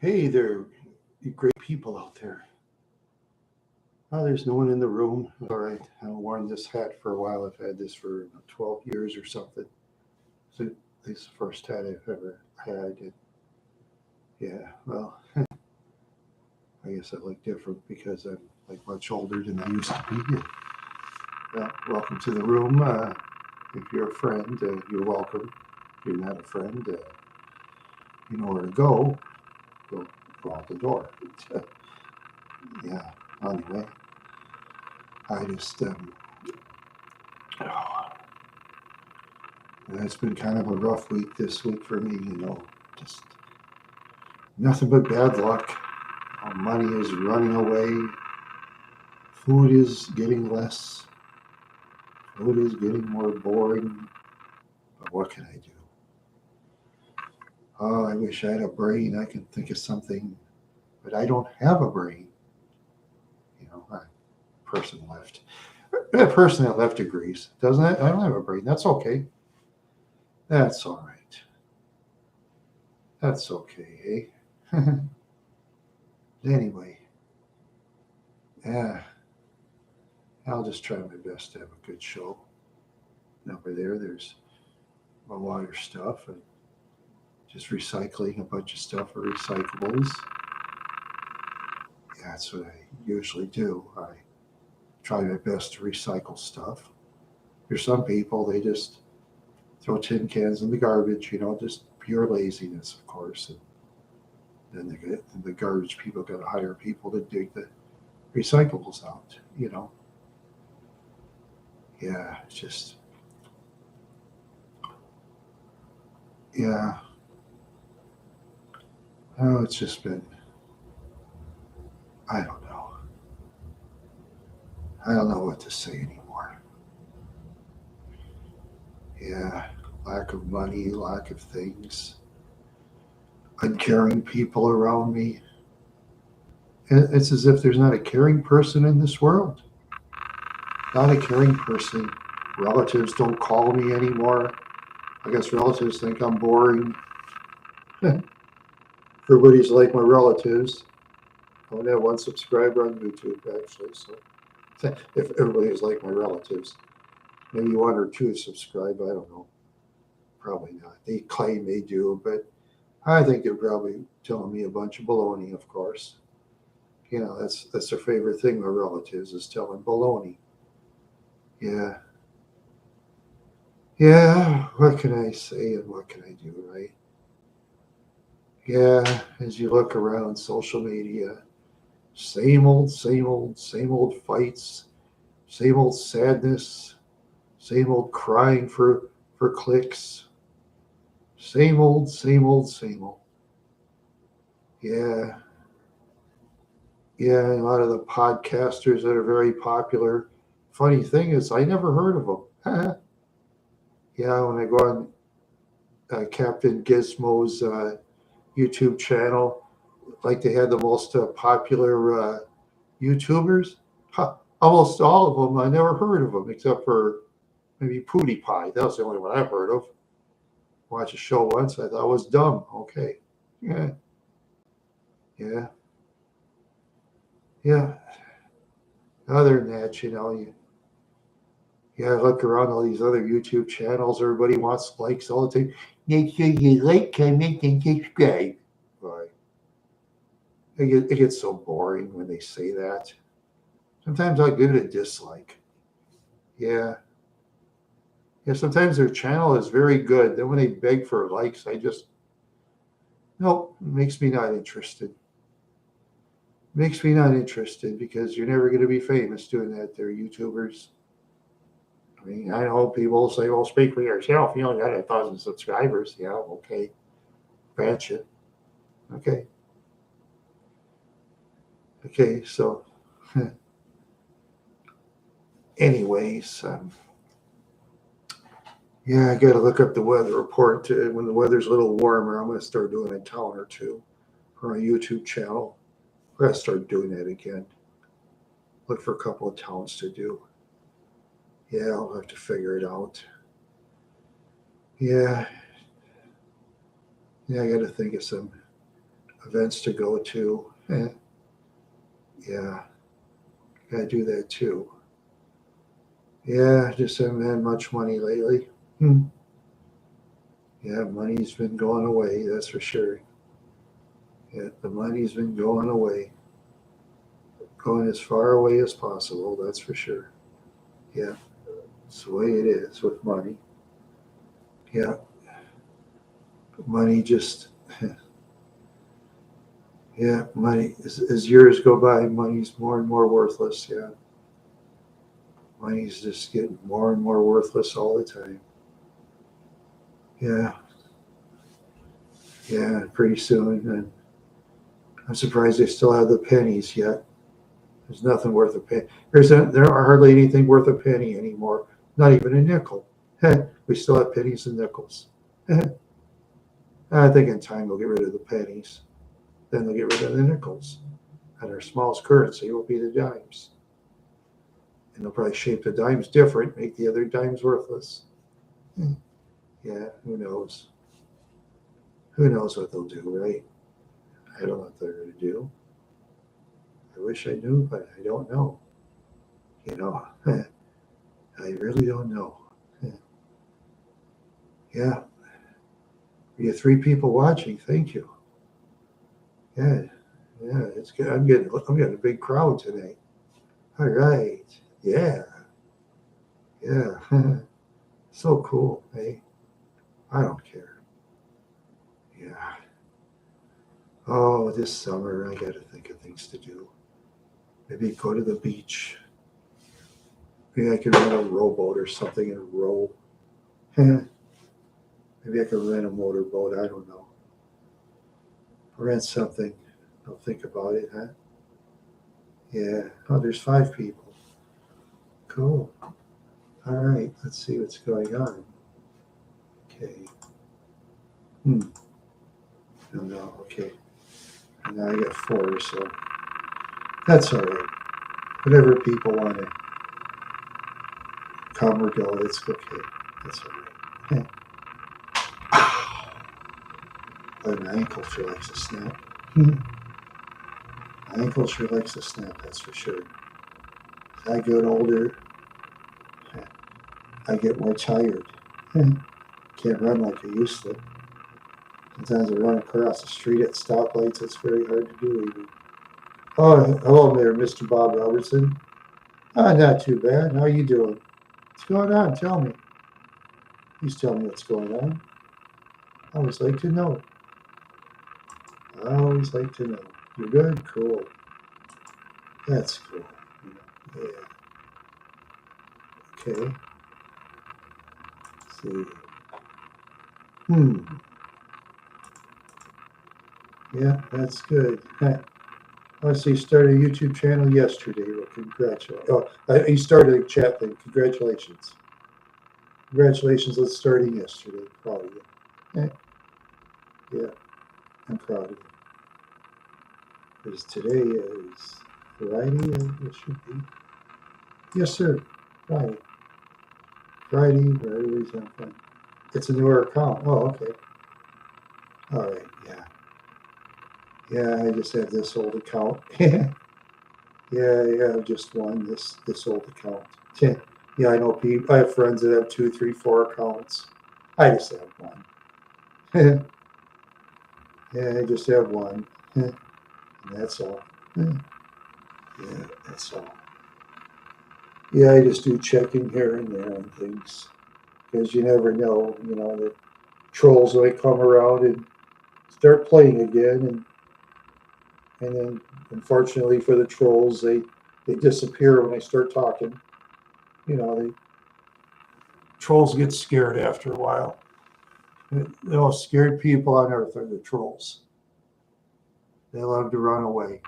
Hey there, you great people out there. Oh, there's no one in the room. All right, I've worn this hat for a while. I've had this for 12 years or something. So this is the first hat I've ever had. And yeah, well, I guess I look different because I'm like much older than I used to be. Well, welcome to the room. If you're a friend, you're welcome. If you're not a friend, you know where to go. Go, go out the door. Yeah. Anyway, I just it's been kind of a rough week this week for me, just nothing but bad luck. Money is running away. Food is getting less. Food is getting more boring. But what can I do? Oh, I wish I had a brain. I can think of something, but I don't have a brain. A person left. That person that left agrees, doesn't it? I don't have a brain. That's okay. That's all right. That's okay, eh? Anyway, yeah, I'll just try my best to have a good show. Over there's my water stuff and just recycling a bunch of stuff for recyclables. Yeah, that's what I usually do. I try my best to recycle stuff. There's some people, they just throw tin cans in the garbage, just pure laziness, of course. And then the garbage people got to hire people to dig the recyclables out. Yeah, it's just, yeah. Oh, it's just been, I don't know. I don't know what to say anymore. Yeah, lack of money, lack of things, uncaring people around me. It's as if there's not a caring person in this world. Not a caring person. Relatives don't call me anymore. I guess relatives think I'm boring. Everybody's like my relatives. I only have one subscriber on YouTube, actually. So if everybody's like my relatives, maybe one or two subscribe. I don't know. Probably not. They claim they do, but I think they're probably telling me a bunch of baloney, of course. That's their favorite thing, my relatives, is telling baloney. Yeah. Yeah, what can I say and what can I do, right? Yeah, as you look around social media, same old, same old fights, same old sadness, same old crying for clicks, same old, same old, same old. Yeah, yeah, and a lot of the podcasters that are very popular. Funny thing is, I never heard of them. Yeah, when I go on Captain Gizmo's YouTube channel, like they had the most popular YouTubers. Huh, almost all of them, I never heard of them except for maybe PewDiePie. That was the only one I've heard of. Watched a show once, I thought it was dumb. Okay, yeah, yeah, yeah. Other than that, yeah, I look around all these other YouTube channels. Everybody wants likes all the time. Make sure you like, comment, and subscribe. Right. It gets so boring when they say that. Sometimes I'll give it a dislike. Yeah. Yeah, sometimes their channel is very good. Then when they beg for likes, I just, nope, it makes me not interested. Makes me not interested because you're never going to be famous doing that. They're YouTubers. I mean, I know people say, well, speak for yourself. You only got 1,000 subscribers. Yeah, okay. Grant you. Okay. Okay. So, anyways, yeah, I got to look up the weather report. When the weather's a little warmer, I'm going to start doing a town or two for my YouTube channel. I got to start doing that again. Look for a couple of towns to do. Yeah, I'll have to figure it out. Yeah, yeah, I got to think of some events to go to. Yeah, gotta do that too. Yeah, just haven't had much money lately. Hmm. Yeah, money's been going away, that's for sure. Yeah, the money's been going away, going as far away as possible, that's for sure. Yeah, it's the way it is with money. Yeah, money just, yeah, money, as years go by, money's more and more worthless. Yeah, money's just getting more and more worthless all the time. Yeah, yeah, pretty soon. And I'm surprised they still have the pennies yet. There's nothing worth a penny. There are hardly anything worth a penny anymore. Not even a nickel. We still have pennies and nickels. I think in time they'll get rid of the pennies. Then they'll get rid of the nickels. And our smallest currency will be the dimes. And they'll probably shape the dimes different, make the other dimes worthless. Yeah, who knows? Who knows what they'll do, right? I don't know what they're going to do. I wish I knew, but I don't know. You know, I really don't know. Yeah, we have 3 people watching. Thank you. Yeah, yeah, it's good. I'm getting a big crowd tonight. All right. Yeah, yeah. So cool. Hey, I don't care. Yeah. Oh, this summer I got to think of things to do. Maybe go to the beach. Maybe I could rent a rowboat or something and row. Maybe I could rent a motorboat. I don't know. Rent something. I'll think about it, huh? Yeah. Oh, there's 5 people. Cool. All right. Let's see what's going on. Okay. Hmm. No, no. Okay. And now I got 4, so that's all right. Whatever people want to come or go, it's okay. That's all right. But my ankle sure likes to snap. My ankle sure likes to snap, that's for sure. As I get older, I get more tired. Can't run like I used to. Sometimes I run across the street at stoplights. It's very hard to do even. Oh, hello there, Mr. Bob Robertson. Not too bad. How you doing? What's going on? Tell me. Please tell me what's going on. I always like to know. I always like to know. You're good? Cool. That's cool. Yeah. Okay. Let's see. Hmm. Yeah, that's good. I see you started a YouTube channel yesterday. Well, congratulations. Oh, you started a chat thing. Congratulations. Congratulations on starting yesterday. Proud of you. Yeah, I'm proud of you. Because today is Friday, it should be. Yes, sir. Friday. Friday, Fridays on fun. It's a newer account. Oh, okay. All right. Yeah. Yeah, I just have this old account. Yeah, just one. This old account. Yeah, I know people. I have friends that have 2, 3, 4 accounts. I just have one. Yeah, I just have one. And that's all. Yeah, that's all. Yeah, I just do checking here and there and things because you never know. The trolls might come around and start playing again, and then unfortunately for the trolls, they disappear when I start talking. The trolls get scared after a while. The most scared people on earth are the trolls. They love to run away.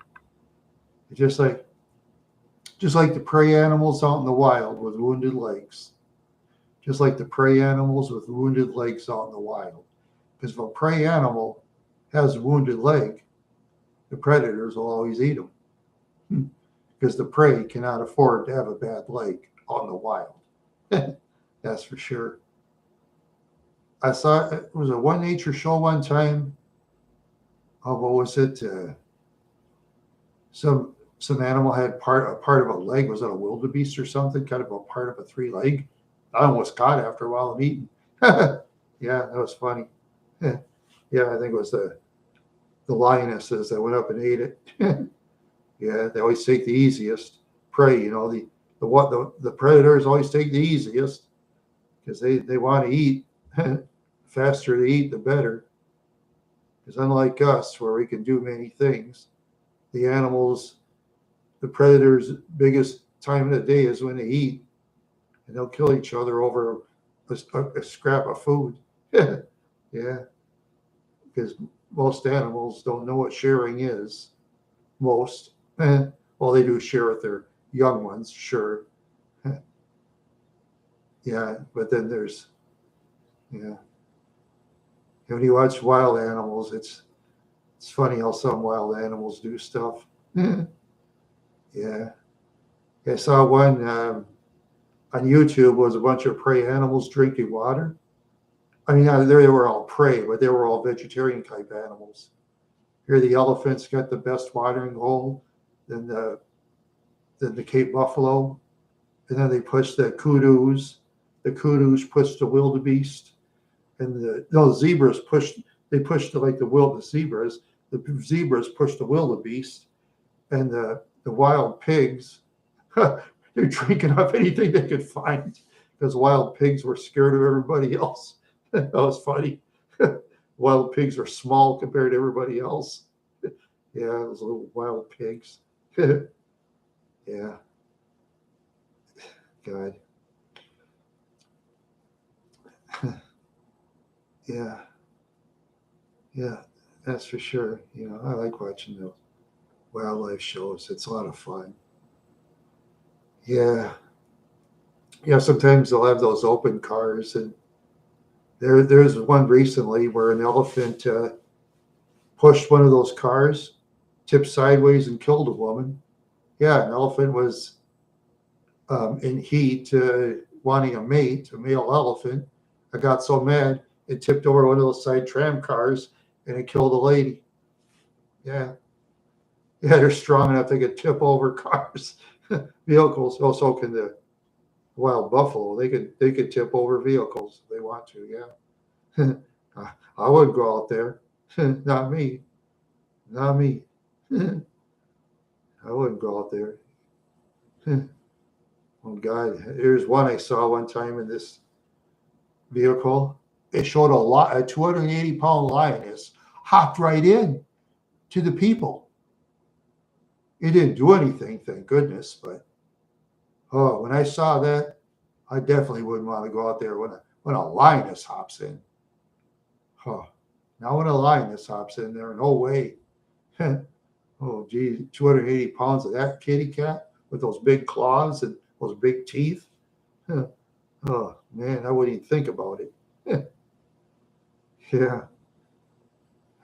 Just like the prey animals out in the wild with wounded legs. Just like the prey animals with wounded legs out in the wild. Because if a prey animal has a wounded leg, the predators will always eat them. Because the prey cannot afford to have a bad leg out in the wild. That's for sure. I saw it was a One Nature show one time. what was it? Some animal had a part of a leg. Was it a wildebeest or something? Kind of a part of a 3 leg. I almost got after a while of eating. Yeah, that was funny. Yeah, I think it was the lionesses that went up and ate it. Yeah, they always take the easiest prey. The predators always take the easiest because they want to eat. Faster they eat, the better. Because unlike us, where we can do many things, the animals, the predators' biggest time of the day is when they eat, and they'll kill each other over a scrap of food. Yeah, because most animals don't know what sharing is. Most, well, they do share with their young ones, sure. Yeah, but then there's, yeah. When you watch wild animals, it's funny how some wild animals do stuff. Yeah. I saw one on YouTube was a bunch of prey animals drinking water. I mean, they were all prey, but they were all vegetarian type animals. Here, the elephants got the best watering hole, then the Cape Buffalo, and then they pushed the kudus. The kudus pushed the wildebeest, and zebras pushed. They pushed the zebras. The zebras pushed the wildebeest, and the wild pigs. They're drinking up anything they could find because wild pigs were scared of everybody else. That was funny. Wild pigs are small compared to everybody else. Yeah, those little wild pigs. Yeah. God. Yeah. Yeah, that's for sure. I like watching the wildlife shows. It's a lot of fun. Yeah. Yeah, sometimes they'll have those open cars, and there's one recently where an elephant pushed one of those cars, tipped sideways, and killed a woman. Yeah, an elephant was in heat wanting a mate, a male elephant. I got so mad, it tipped over one of those side tram cars and it killed a lady. Yeah. Yeah, they're strong enough they could tip over cars, vehicles. Also, can the wild buffalo. They could tip over vehicles if they want to. Yeah. I wouldn't go out there. Not me. Not me. I wouldn't go out there. Oh God, here's one I saw one time in this vehicle. It showed a 280-pound lioness hopped right in to the people. It didn't do anything, thank goodness. But when I saw that, I definitely wouldn't want to go out there when a lioness hops in. Now when a lioness hops in there, no way. Oh geez, 280 pounds of that kitty cat with those big claws and those big teeth. Oh man, I wouldn't even think about it. Yeah.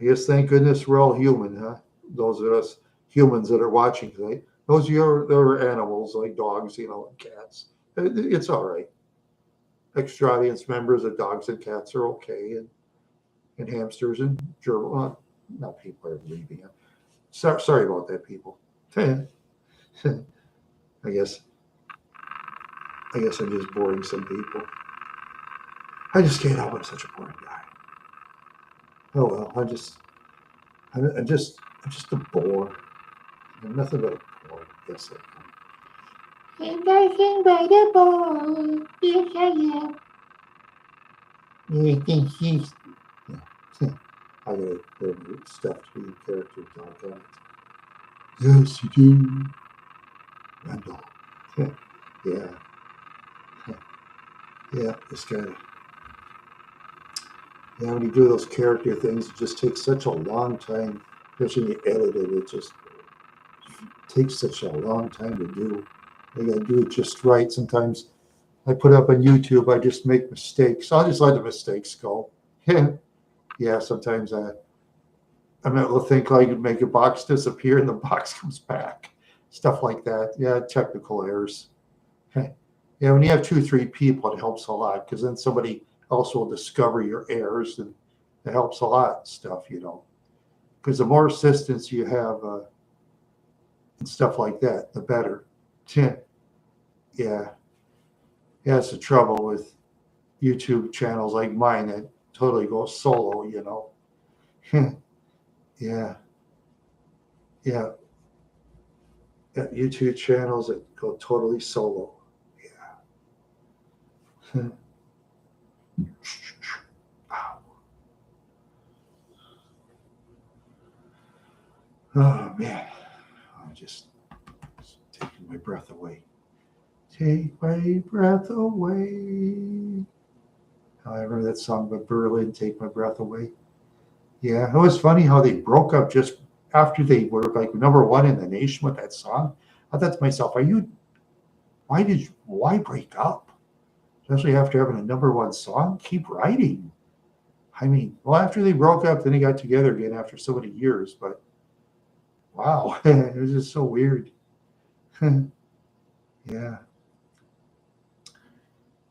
I guess thank goodness we're all human, huh? Those of us humans that are watching tonight. Those are animals like dogs, and cats. It's all right. Extra audience members of dogs and cats are okay, and hamsters and gerbils. Not people are leaving. Sorry about that, people. I guess I'm just boring some people. I just can't help it. I'm such a boring guy. Oh well, I'm just a bore. I'm nothing but a bore. Yes, I am. And nothing but a bore. Yes, I am. You think she's? Yeah. I got a stuffed to be character dog on it. Yes, you do. Randall. Yeah. Yeah, this guy. Yeah, when you do those character things, it just takes such a long time. Especially when you edit it, it just takes such a long time to do. You got to do it just right. Sometimes I put up on YouTube, I just make mistakes. I'll just let the mistakes go. Yeah, sometimes I'm able to think I could make a box disappear and the box comes back. Stuff like that. Yeah, technical errors. Yeah, when you have 2-3 people, it helps a lot because then somebody else will discover your errors and it helps a lot. Stuff. because the more assistance you have and stuff like that, the better. Yeah, that's the trouble with YouTube channels like mine that totally go solo, you know. Yeah, yeah, yeah. YouTube channels that go totally solo. Yeah. Oh man, I'm just taking my breath away. Take my breath away. Oh, I remember that song by Berlin, Take My Breath Away. Yeah, it was funny how they broke up just after they were like #1 in the nation with that song. I thought to myself, why break up? Especially after having a #1 song? Keep writing. I mean, well, after they broke up, then they got together again after so many years, but wow, it was just so weird. Yeah.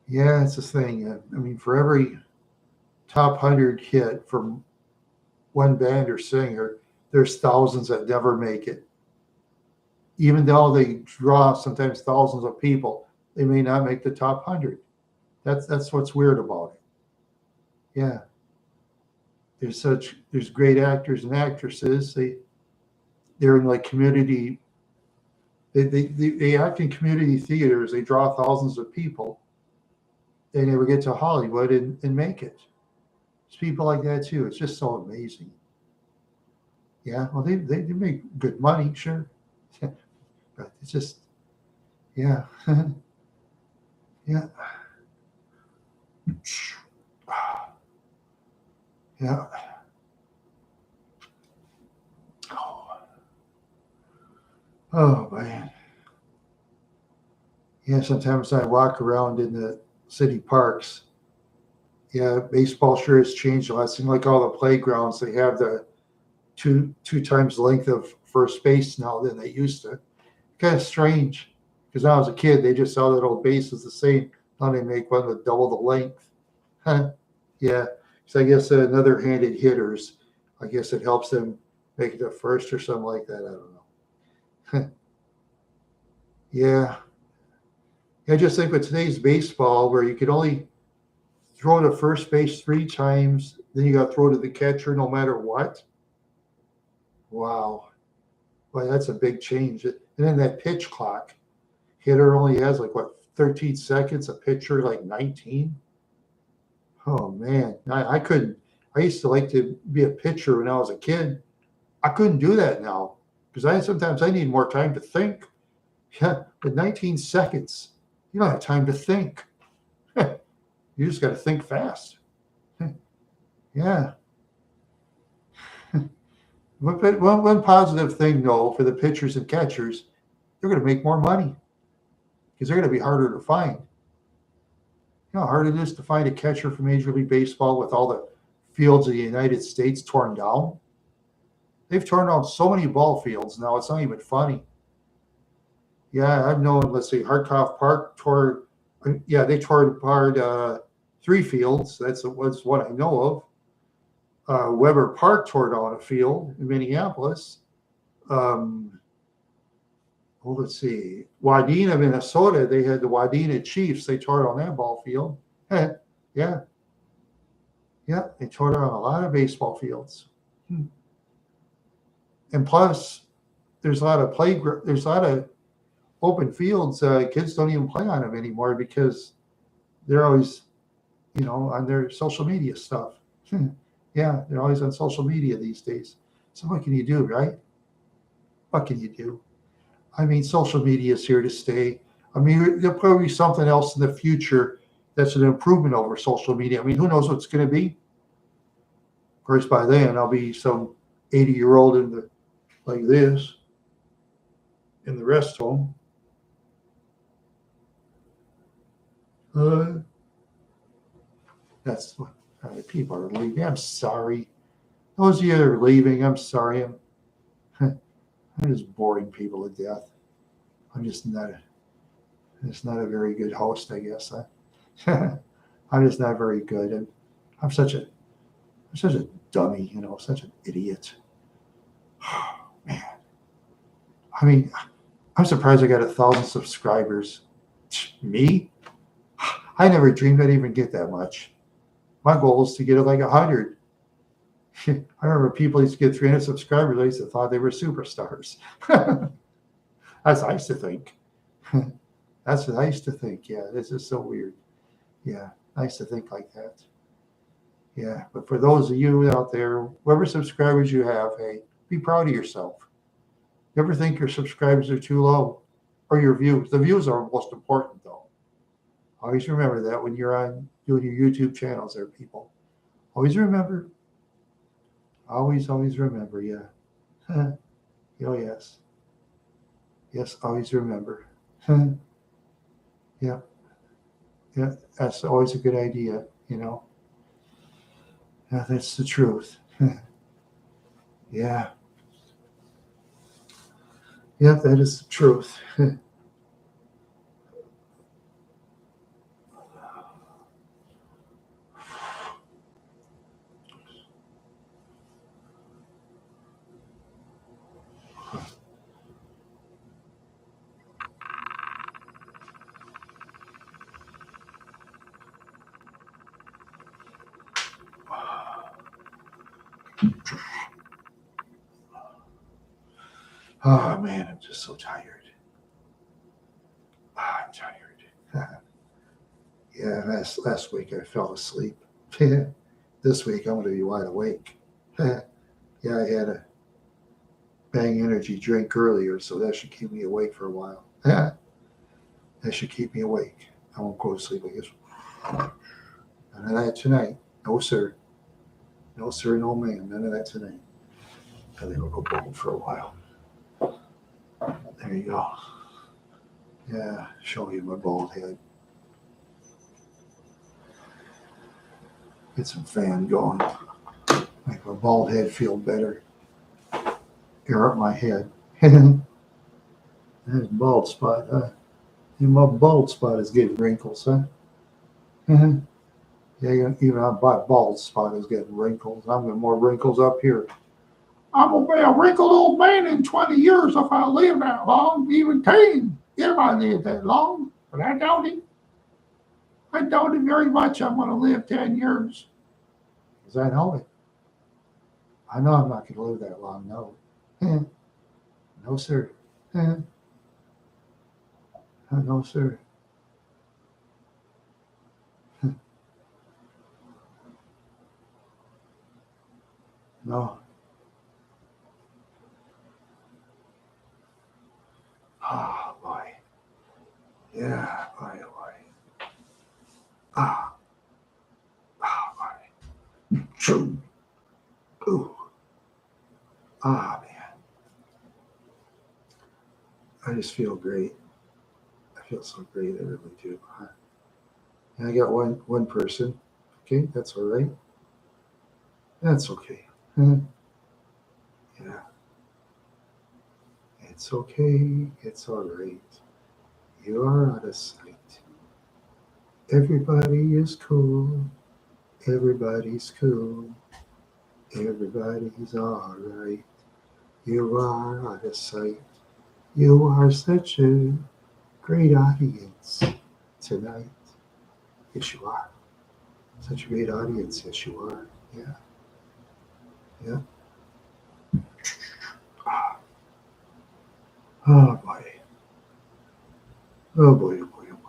Yeah, it's the thing. I mean, for every top 100 hit from one band or singer, there's thousands that never make it. Even though they draw sometimes thousands of people, they may not make the top 100. That's what's weird about it. Yeah, there's great actors and actresses. They're in like community. They act in community theaters. They draw thousands of people. They never get to Hollywood and make it. There's people like that too. It's just so amazing. Yeah, well, they make good money, sure, but it's just, yeah, yeah, yeah. Oh man, yeah. Sometimes I walk around in the city parks. Yeah, baseball sure has changed a lot. It seems like all the playgrounds they have the two times the length of first base now than they used to. Kind of strange because when I was a kid, they just saw that old base is the same. Now they make one with double the length. Huh. Yeah, so I guess another handed hitters. I guess it helps them make it to first or something like that. I don't know. Yeah, I just think with today's baseball, where you could only throw to first base 3 times, then you got to throw to the catcher no matter what. Wow, well, that's a big change. And then that pitch clock, hitter only has like what 13 seconds, a pitcher like 19. Oh man, I couldn't. I used to like to be a pitcher when I was a kid. I couldn't do that now because sometimes I need more time to think. Yeah, but 19 seconds, you don't have time to think. You just got to think fast. Yeah. But one positive thing, though, for the pitchers and catchers, they're going to make more money because they're going to be harder to find. You know how hard it is to find a catcher for Major League Baseball with all the fields of the United States torn down? They've torn down so many ball fields now, it's not even funny. Yeah, I've known, let's see, Hartkoff Park they tore apart 3 fields. That's what I know of. Weber Park tore down a field in Minneapolis. Let's see, Wadena, Minnesota, they had the Wadena Chiefs. They tore down that ball field. Yeah, they tore down a lot of baseball fields. And plus, there's a lot of open fields. Kids don't even play on them anymore because they're always, on their social media stuff. Yeah, they're always on social media these days. So what can you do, right? What can you do? I mean, social media is here to stay. I mean, there'll probably be something else in the future that's an improvement over social media. I mean, who knows what's going to be? Of course, by then I'll be some 80-year-old like this in the rest home. That's what people are leaving. I'm sorry. Those of you that are leaving, I'm sorry. I'm just boring people to death. I'm just not a very good host, I guess. I'm just not very good, and I'm such a dummy, such an idiot. Man, I mean, I'm surprised I got 1,000 subscribers. Me? I never dreamed I'd even get that much. My goal is to get it like 100. I remember people used to get 300 subscribers. I used to thought they were superstars. That's what I used to think. That's what I used to think. Yeah, this is so weird. Yeah, I used to think like that. Yeah, but for those of you out there, whatever subscribers you have, hey, be proud of yourself. You ever think your subscribers are too low? Or your views? The views are most important, though. Always remember that when you're on doing your YouTube channels there, people. Always remember. Always remember, yeah. Oh, yes. Yes, always remember. Yeah, yeah, that's always a good idea, you know. Yeah, that's the truth. Yeah, yeah, that is the truth. Oh man, I'm just so tired. I'm tired. Yeah, last week I fell asleep. This week I'm going to be wide awake. Yeah, I had a Bang energy drink earlier, so that should keep me awake for a while. Yeah, that should keep me awake. I won't go to sleep, I guess. None of that tonight. No, sir. No, sir, no, ma'am. None of that tonight. I think I'll go bald for a while. There you go. Yeah, show you my bald head. Get some fan going. Make my bald head feel better. Air up my head. There's a bald spot. My bald spot is getting wrinkles, huh? Yeah, even my bald spot is getting wrinkles. I'm getting more wrinkles up here. I'm gonna be a wrinkled old man in 20 years if I live that long. Even Kane, if I live that long, but I doubt it. I doubt it very much. I'm gonna live 10 years. Because I know it. I know I'm not gonna live that long. No, no, sir. No, sir. No. Oh boy. Yeah, boy, oh boy. Ah, boy. Choo. Ooh. Ah, man. I just feel great. I feel so great. I really do. And I got one person. Okay, that's all right. That's okay. Yeah, it's okay. It's all right. You are out of sight. Everybody is cool. Everybody's cool. Everybody's all right. You are out of sight. You are such a great audience tonight. Yes, you are. Such a great audience. Yes, you are. Yeah, yeah. Ah, oh boy. Oh boy. Oh boy. Oh boy.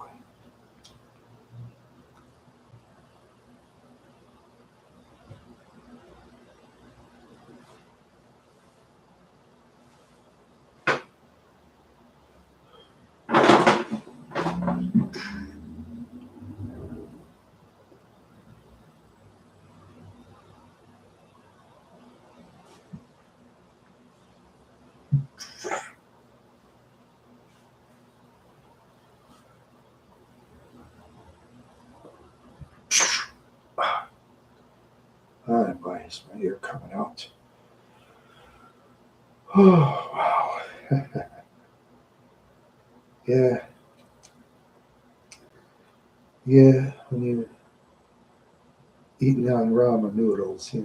Oh boy, is my ear coming out? Oh wow. Yeah, yeah. When you're eating on ramen noodles,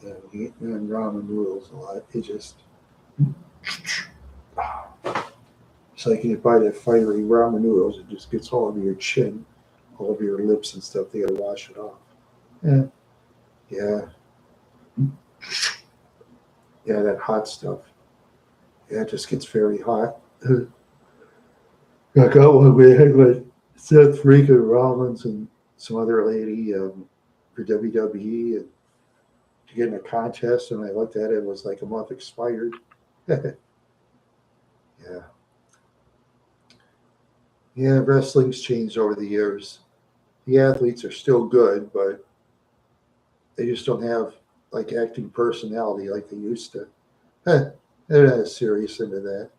Yeah, eating ramen noodles a lot. It just, it's like you buy that fiery ramen noodles, it just gets all over your chin, all over your lips and stuff. They gotta wash it off. Yeah, yeah, yeah. That hot stuff. Yeah, it just gets very hot. I got one. We had like Seth Freakin' Rollins and some other lady for WWE and to get in a contest, and I looked at it. It was like a month expired. Yeah, yeah. Wrestling's changed over the years. The athletes are still good, but they just don't have like acting personality like they used to. They're not as serious into that.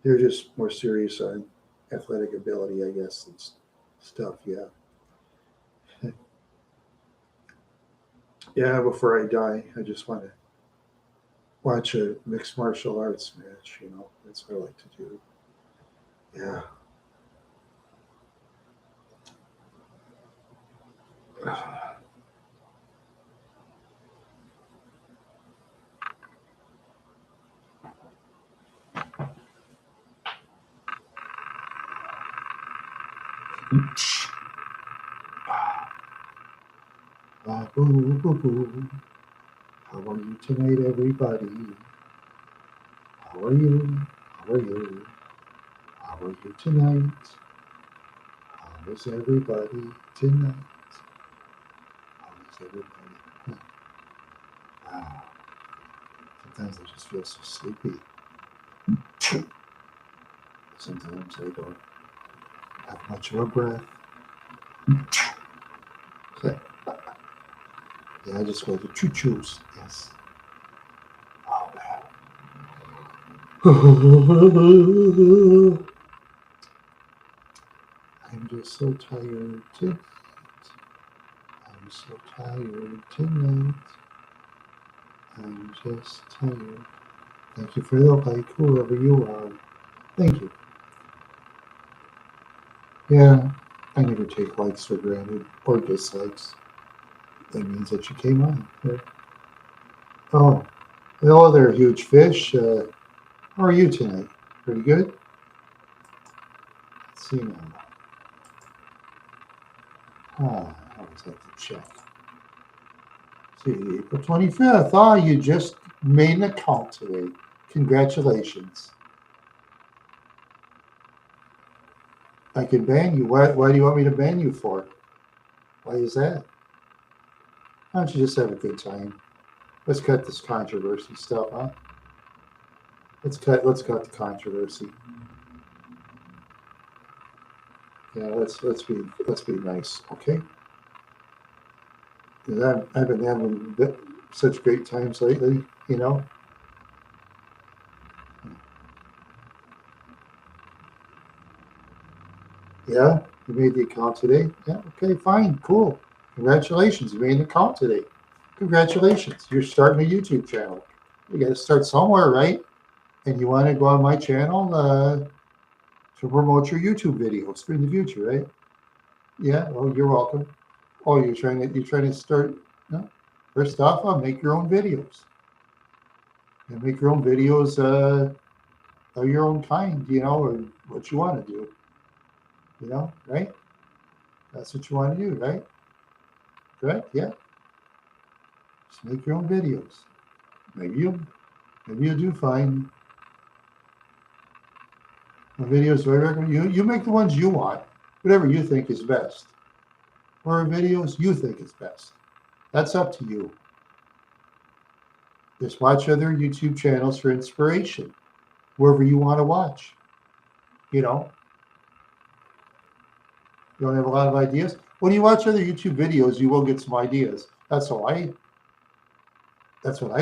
They're just more serious on athletic ability, I guess, and stuff. Yeah. Yeah, before I die, I just want to watch a mixed martial arts match. That's what I like to do. Yeah. Boo, boo, boo. How are you tonight, everybody? How are you? How are you? How are you tonight? How is everybody tonight? How is everybody? Wow. Sometimes I just feel so sleepy. Sometimes I don't have much of a breath. Yeah, I just go to choo-choos. Yes. Oh, man. I'm just so tired tonight. I'm so tired tonight. I'm just tired. Thank you for the like, whoever you are. Thank you. Yeah, I never take likes for granted or dislikes. That means that you came on. Yeah. Oh, hello there, huge fish. How are you tonight? Pretty good? Let's see now. I always like to check. See, April 25th. Ah, you just made an account today. Congratulations. I can ban you. Why do you want me to ban you for? Why is that? Why don't you just have a good time? Let's cut this controversy stuff, huh? Let's cut the controversy. Yeah, let's be nice, okay? Because I've been having such great times lately, Yeah, you made the account today. Yeah, okay, fine, cool. Congratulations, you made an account today. Congratulations, you're starting a YouTube channel. You got to start somewhere, right? And you want to go on my channel to promote your YouTube videos for in the future, right? Yeah. Oh, you're welcome. Oh, you're trying to start. No? First off, make your own videos. And make your own videos of your own kind, or what you want to do. Right? That's what you want to do, right? Correct? Yeah. Just make your own videos. Maybe you'll do fine. The videos I recommend you make the ones you want, whatever you think is best. Or videos you think is best. That's up to you. Just watch other YouTube channels for inspiration, wherever you want to watch. You don't have a lot of ideas. When you watch other YouTube videos, you will get some ideas. That's what I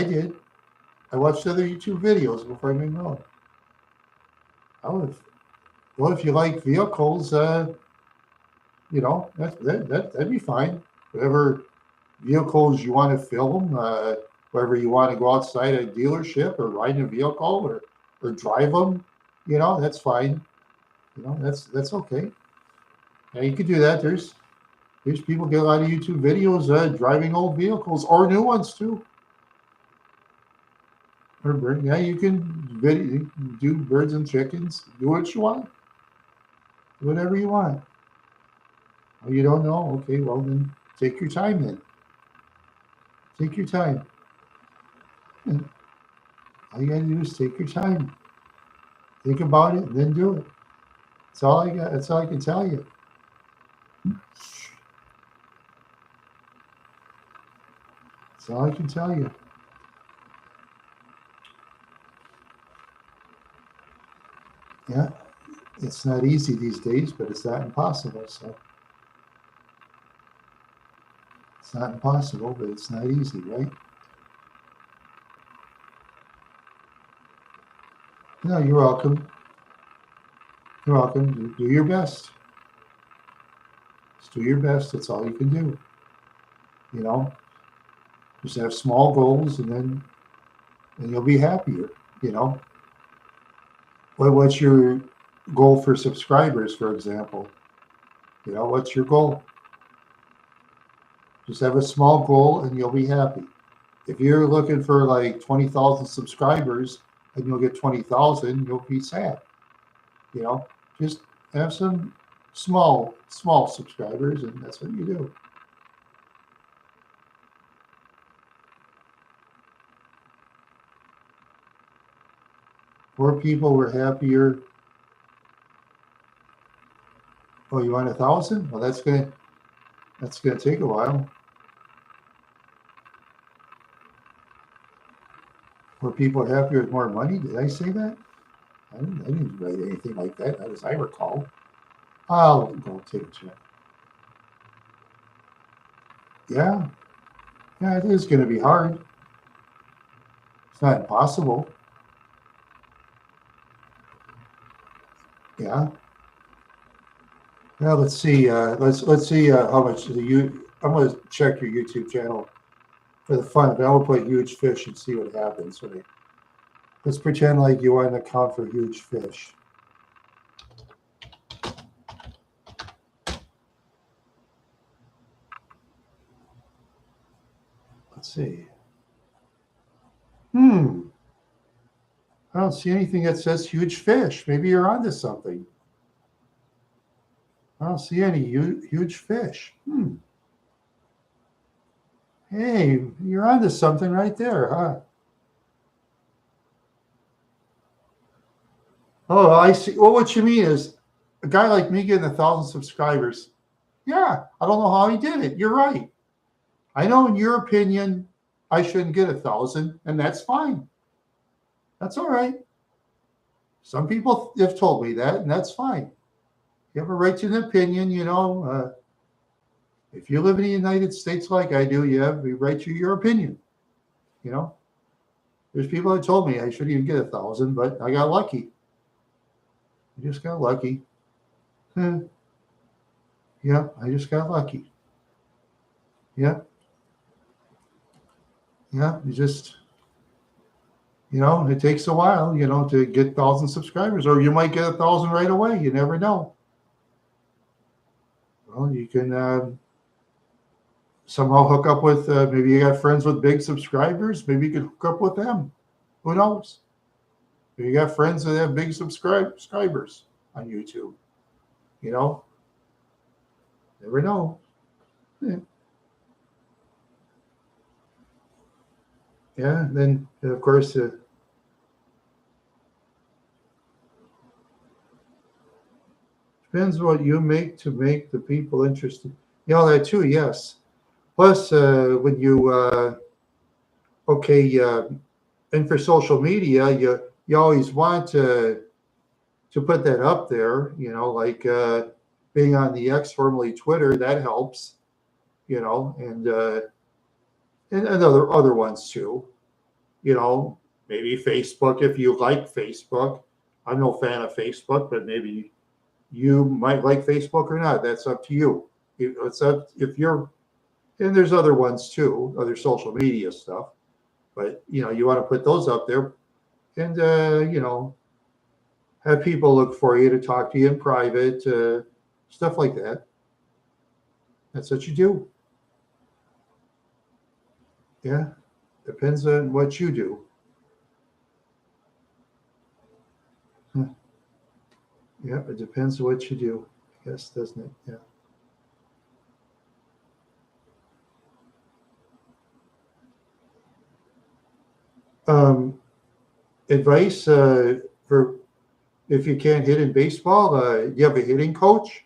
did. I watched other YouTube videos before I made my own. Well, if you like vehicles, that'd be fine. Whatever vehicles you want to film, wherever you want to go outside a dealership or ride in a vehicle or drive them, that's fine. That's okay. Yeah, you could do that. There's people get a lot of YouTube videos driving old vehicles or new ones too. Or yeah, you can do birds and chickens. Do what you want. Do whatever you want. Oh, you don't know? Okay, well then take your time then. Take your time. All you gotta do is take your time. Think about it and then do it. That's all I got. That's all I can tell you. That's all I can tell you. Yeah, it's not easy these days, but it's not impossible. So it's not impossible, but it's not easy, right? No, you're welcome. You're welcome. Do your best. Just do your best. That's all you can do. You know, just have small goals, and you'll be happier. You know, what's your goal for subscribers, for example? You know, what's your goal? Just have a small goal, and you'll be happy. If you're looking for like 20,000 subscribers and you'll get 20,000, you'll be sad. You know, just have some small subscribers, and that's what you do. More people were happier. Oh, you want 1,000? Well, that's gonna take a while. Were people happier with more money? Did I say that? I didn't write anything like that, as I recall. I'll go take a check. Yeah, it is going to be hard. It's not impossible. Yeah. Now let's see. Let's see how much I'm going to check your YouTube channel for the fun. But I will put huge fish and see what happens. Let's pretend like you want an account for huge fish. Let's see. I don't see anything that says huge fish. Maybe you're onto something. I don't see any huge fish. Hey, you're onto something right there, huh? Oh, I see. Well, what you mean is a guy like me getting 1,000 subscribers. Yeah, I don't know how he did it. You're right. I know in your opinion, I shouldn't get 1,000, and that's fine. That's all right. Some people have told me that, and that's fine. You have a right to an opinion, you know. If you live in the United States like I do, you have the right to your opinion. You know, there's people that told me I shouldn't even get 1,000, but I got lucky. I just got lucky. Yeah, I just got lucky. Yeah. Yeah, it takes a while, to get 1,000 subscribers, or you might get 1,000 right away. You never know. Well, you can somehow hook up with, maybe you got friends with big subscribers. Maybe you could hook up with them. Who knows? Maybe you got friends that have big subscribers on YouTube. Never know. Yeah. Yeah. Then, of course, depends what you make to make the people interested. That too, yes. Plus, when you and for social media, you always want to put that up there. Like being on the X, formerly Twitter, that helps. And other ones too. Maybe Facebook if you like Facebook. I'm no fan of Facebook, but maybe you might like Facebook or not. That's up to you. It's up if you're, and there's other ones too, other social media stuff. But you want to put those up there, and have people look for you to talk to you in private, stuff like that. That's what you do. Yeah. Depends on what you do. Huh. Yeah, it depends on what you do, I guess, doesn't it? Yeah. Um, Advice for if you can't hit in baseball, you have a hitting coach?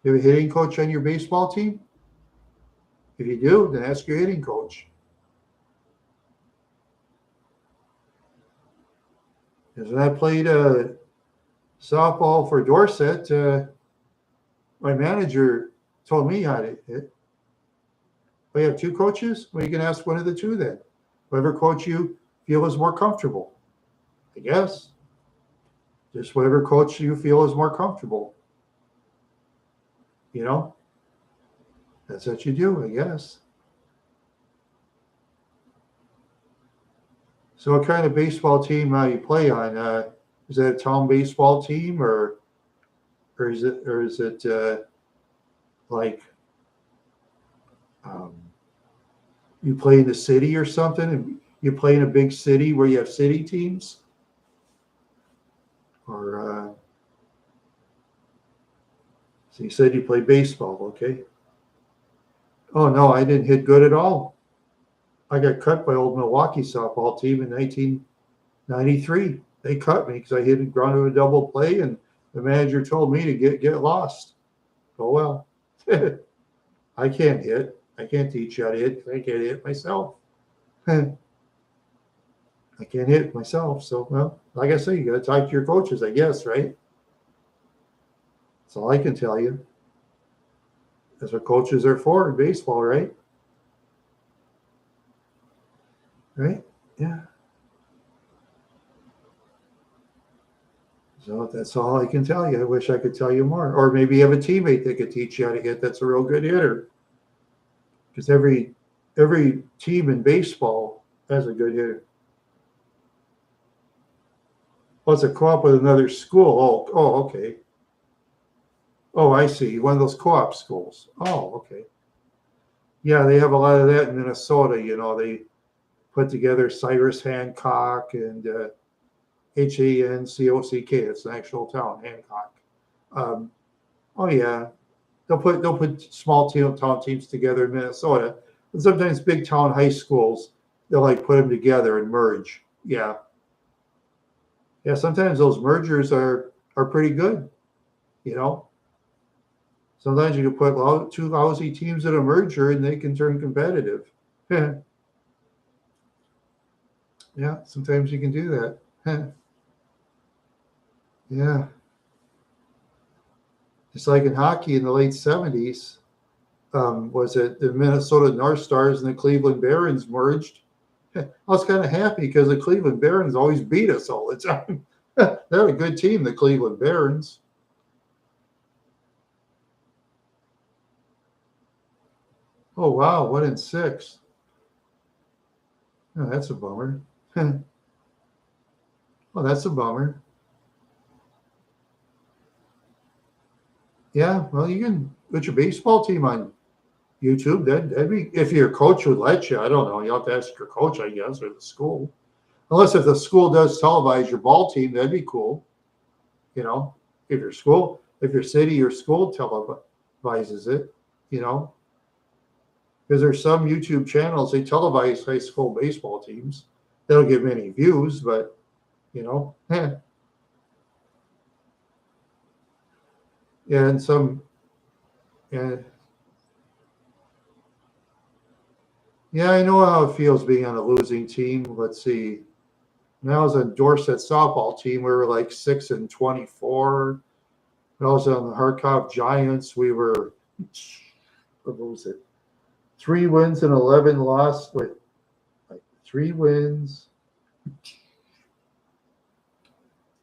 You have a hitting coach on your baseball team? If you do, then ask your hitting coach. Because when I played softball for Dorset, my manager told me how to hit. We have two coaches. Well, you can ask one of the two then. Whatever coach you feel is more comfortable, I guess. Just whatever coach you feel is more comfortable. You know, that's what you do, I guess. So, what kind of baseball team you play on? Is that a town baseball team, or is it like um, you play in the city or something? And you play in a big city where you have city teams, or so you said you play baseball, okay? Oh no, I didn't hit good at all. I got cut by old Milwaukee softball team in 1993. They cut me because I hit a ground to a double play, and the manager told me to get lost. Oh well, I can't hit. I can't teach you how to hit. I can't hit myself. I can't hit myself. So well, like I say, you got to talk to your coaches, I guess, right? That's all I can tell you. That's what coaches are for in baseball, right? Right? Yeah. So that's all I can tell you. I wish I could tell you more. Or maybe you have a teammate that could teach you how to hit that's a real good hitter. Because every team in baseball has a good hitter. Plus a co-op with another school. Oh, okay. Oh, I see. One of those co-op schools. Oh, okay. Yeah, they have a lot of that in Minnesota. They put together Cyrus Hancock and Hancock. It's an actual town, Hancock. Um, oh yeah, they'll put small town teams together in Minnesota, and sometimes big town high schools they'll like put them together and merge. Yeah, yeah. Sometimes those mergers are pretty good. You know, sometimes you can put two lousy teams in a merger and they can turn competitive. Yeah, sometimes you can do that. Yeah, just like in hockey in the late '70s. Was it the Minnesota North Stars and the Cleveland Barons merged? I was kind of happy because the Cleveland Barons always beat us all the time. They're a good team, the Cleveland Barons. Oh wow, 1-6. Oh, that's a bummer. Well, that's a bummer. Yeah, well, you can put your baseball team on YouTube. That'd be if your coach would let you. I don't know. You have to ask your coach, I guess, or the school. Unless if the school does televise your ball team, that'd be cool. You know, if your city or school televises it, you know, because there's some YouTube channels they televise high school baseball teams. They don't get many views, but you know, and some, and yeah, I know how it feels being on a losing team. Let's see. When I was on Dorset softball team, we were like 6-24. When I was on the Harkov Giants, we were what was it? 3 wins and 11 lost. Wait, like 3 wins.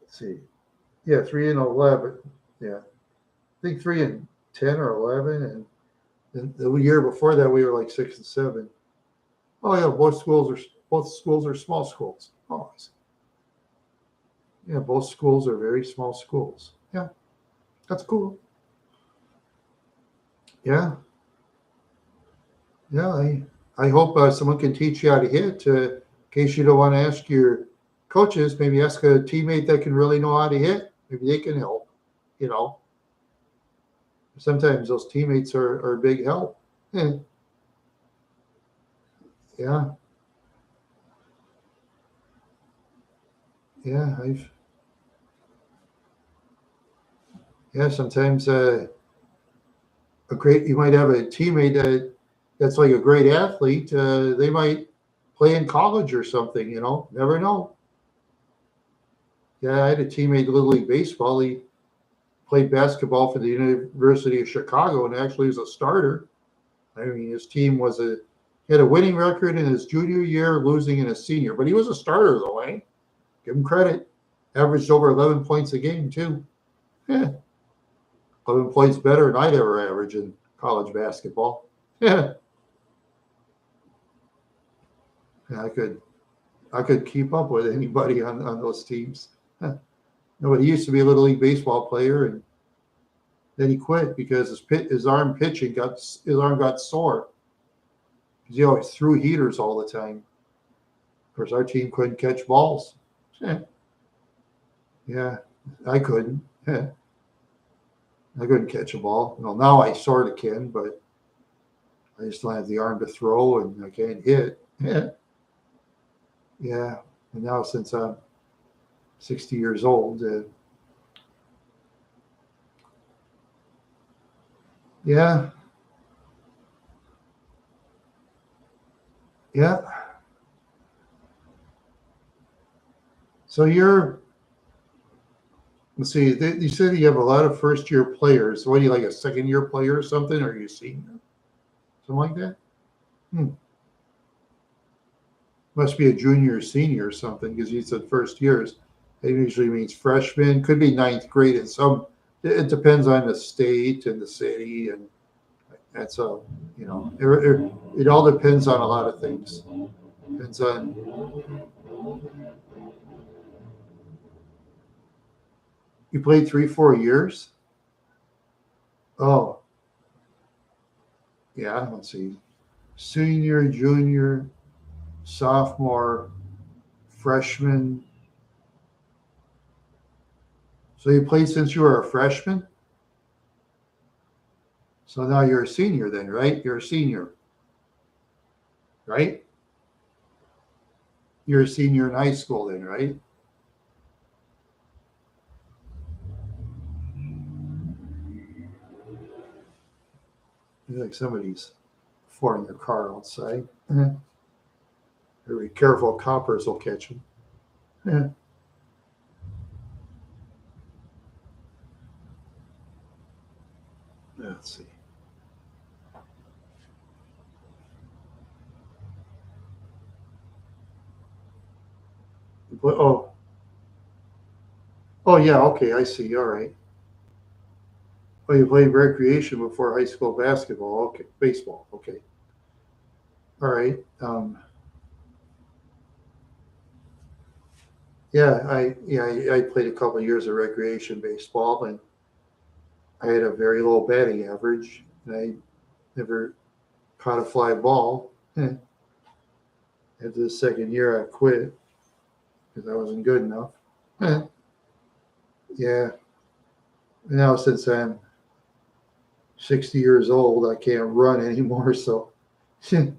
Let's see. Yeah, 3-11. Yeah, I think 3-10 or 11, and the year before that we were like 6-7. Oh yeah, both schools are small schools. Oh, yeah, both schools are very small schools. Yeah, that's cool. Yeah, yeah. I hope someone can teach you how to hit. In case you don't want to ask your coaches, maybe ask a teammate that can really know how to hit. Maybe they can help. You know, sometimes those teammates are a big help. Yeah, yeah, yeah. I've yeah. Sometimes a great you might have a teammate that's like a great athlete. They might play in college or something. You know, never know. Yeah, I had a teammate in Little League Baseball. He played basketball for the University of Chicago and actually was a starter. I mean, his team was a he had a winning record in his junior year, losing in his senior, but he was a starter though. Eh? Give him credit. Averaged over 11 points a game too. Yeah, 11 points better than I'd ever average in college basketball. Yeah, yeah I could keep up with anybody on those teams. Huh. No, but he used to be a little league baseball player, and then he quit because his arm pitching got his arm got sore because he always threw heaters all the time. Of course, our team couldn't catch balls. Yeah, yeah, I couldn't. Yeah, I couldn't catch a ball. Well, now I sort of can, but I just don't have the arm to throw, and I can't hit. Yeah, yeah. And now since I'm 60 years old, yeah, yeah. So let's see. You said you have a lot of first year players. What are you like a second year player or something? Or are you senior? Something like that? Hmm. Must be a junior or senior or something because you said first years. It usually means freshman, could be ninth grade in some. It depends on the state and the city, and that's a it all depends on a lot of things. Depends on you played 3 4 years. Oh yeah, let's see, senior, junior, sophomore, freshman. So you played since you were a freshman. So now you're a senior then, right? You're a senior, right? You're a senior in high school then, right? Like somebody's flying their car outside. Very careful, coppers will catch them. Yeah. Let's see. Oh, oh yeah. Okay, I see. All right. Oh, you played recreation before high school basketball. Okay, baseball. Okay. All right. I played a couple of years of recreation baseball, and I had a very low batting average, and I never caught a fly ball. After the second year, I quit because I wasn't good enough. Yeah. Now since I'm 60 years old, I can't run anymore. So the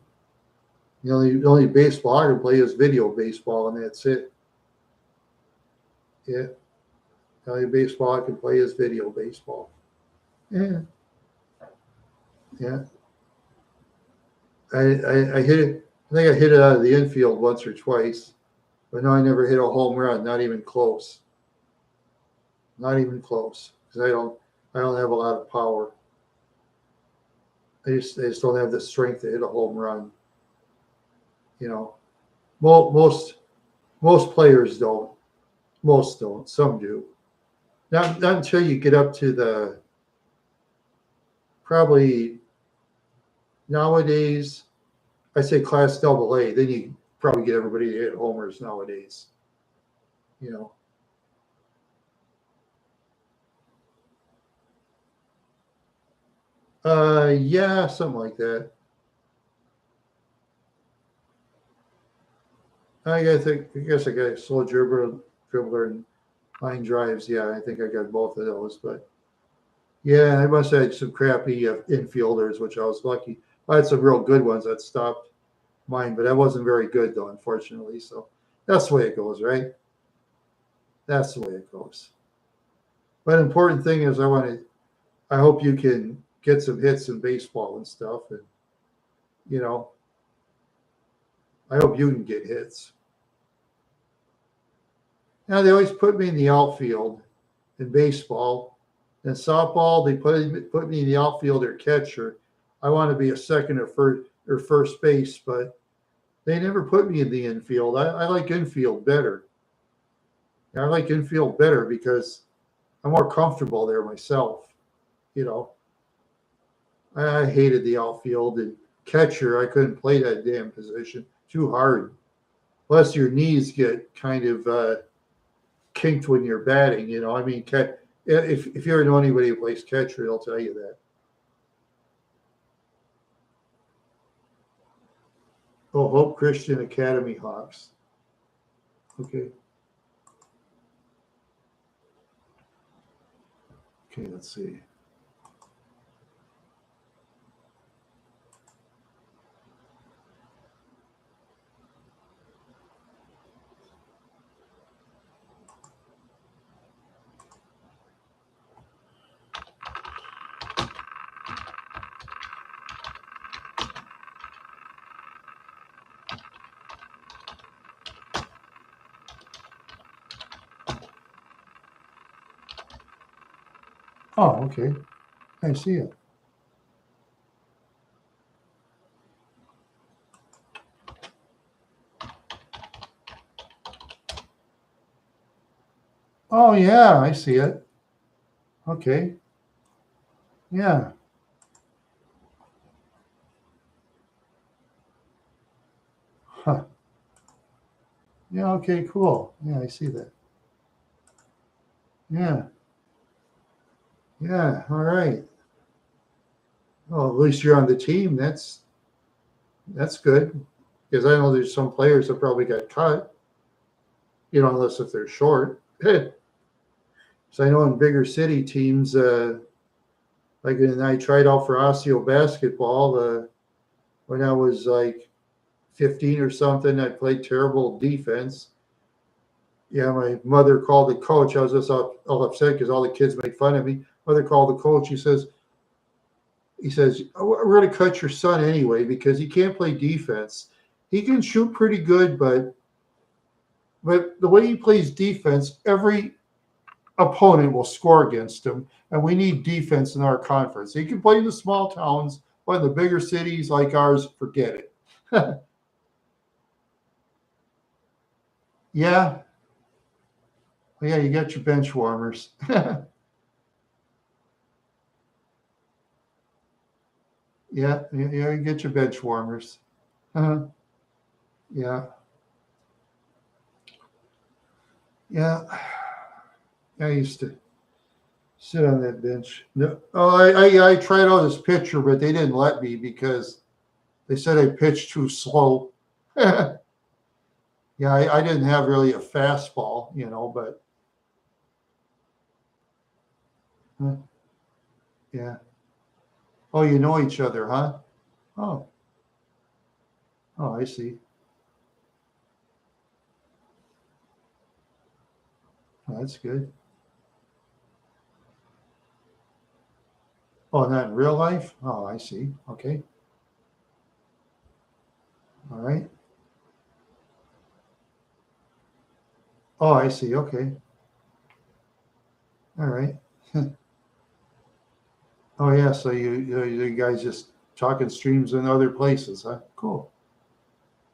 only baseball I can play is video baseball, and that's it. Yeah. The only baseball I can play is video baseball. Yeah. Yeah. I hit it. I think I hit it out of the infield once or twice, but no, I never hit a home run. Not even close. Not even close. Because I don't have a lot of power. I just don't have the strength to hit a home run. You know, most most players don't. Most don't. Some do. Not until you get up to the probably nowadays. I say class double A. Then you probably get everybody to hit homers nowadays. You know. Yeah, something like that. I guess I got a slow dribbler and line drives. Yeah, I think I got both of those. But yeah, I must have had some crappy infielders, which I was lucky. I had some real good ones that stopped mine, but I wasn't very good though, unfortunately. So that's the way it goes, right? That's the way it goes. But important thing is, I hope you can get some hits in baseball and stuff, and you know, I hope you can get hits. Now they always put me in the outfield in baseball. In softball, they put me in the outfield or catcher. I want to be a second or first base, but they never put me in the infield. I like infield better. I like infield better because I'm more comfortable there myself. You know, I hated the outfield and catcher. I couldn't play that damn position. Too hard. Plus, your knees get kind of kinked when you're batting. You know, I mean, if you ever know anybody who plays catcher, they'll tell you that. Oh, Hope Christian Academy Hawks. Okay. Okay, let's see. Oh, okay. I see it. Oh, yeah, I see it. Okay. Yeah. Huh. Yeah, okay, cool. Yeah, I see that. Yeah. Yeah. All right. Well, at least you're on the team. That's good. Because I know there's some players that probably got cut, unless if they're short. So I know in bigger city teams, like when I tried out for Osseo basketball, when I was like 15 or something, I played terrible defense. Yeah, my mother called the coach. I was just all upset because all the kids made fun of me. Mother called the coach. He says, "Oh, we're going to cut your son anyway because he can't play defense. He can shoot pretty good, but the way he plays defense, every opponent will score against him, and we need defense in our conference. He can play in the small towns, but in the bigger cities like ours, forget it." Yeah, yeah, you got your bench warmers. Yeah, yeah, you get your bench warmers. Uh-huh. Yeah, yeah. I used to sit on that bench. No, oh, I tried out this pitcher, but they didn't let me because they said I pitched too slow. Yeah, I didn't have really a fastball, but uh, yeah. Oh, you know each other, huh? Oh, oh, I see. Oh, that's good. Oh, not in real life? Oh, I see. Okay. All right. Oh, I see. Okay. All right. Oh, yeah. So you guys just talking streams in other places, huh? Cool.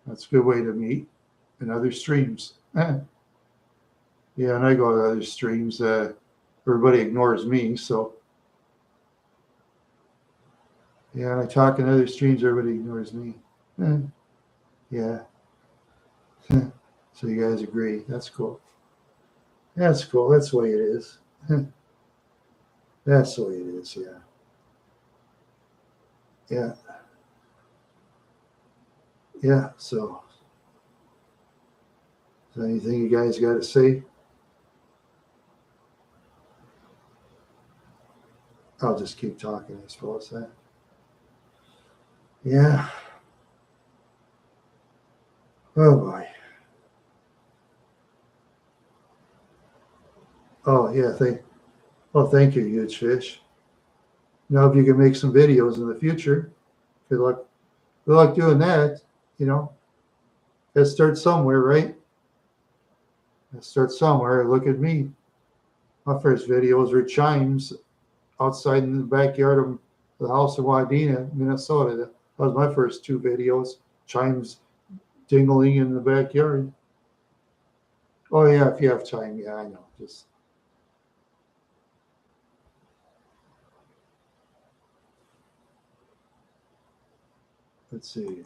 That's a good way to meet in other streams. Yeah, and I go to other streams. Everybody ignores me, so yeah, and I talk in other streams. Everybody ignores me. Eh, yeah. So you guys agree? That's cool. That's cool. That's the way it is. That's the way it is. Yeah. Yeah. Yeah. So, is there anything you guys got to say? I'll just keep talking, I suppose. Yeah. Oh boy. Oh yeah. Thank you, huge fish. Now, if you can make some videos in the future, good luck. Good luck doing that. You know, let's start somewhere, right? Let's start somewhere. Look at me. My first videos were chimes outside in the backyard of the house in Wadena, Minnesota. That was my first two videos. Chimes dingling in the backyard. Oh yeah, if you have time, yeah, I know. Just let's see.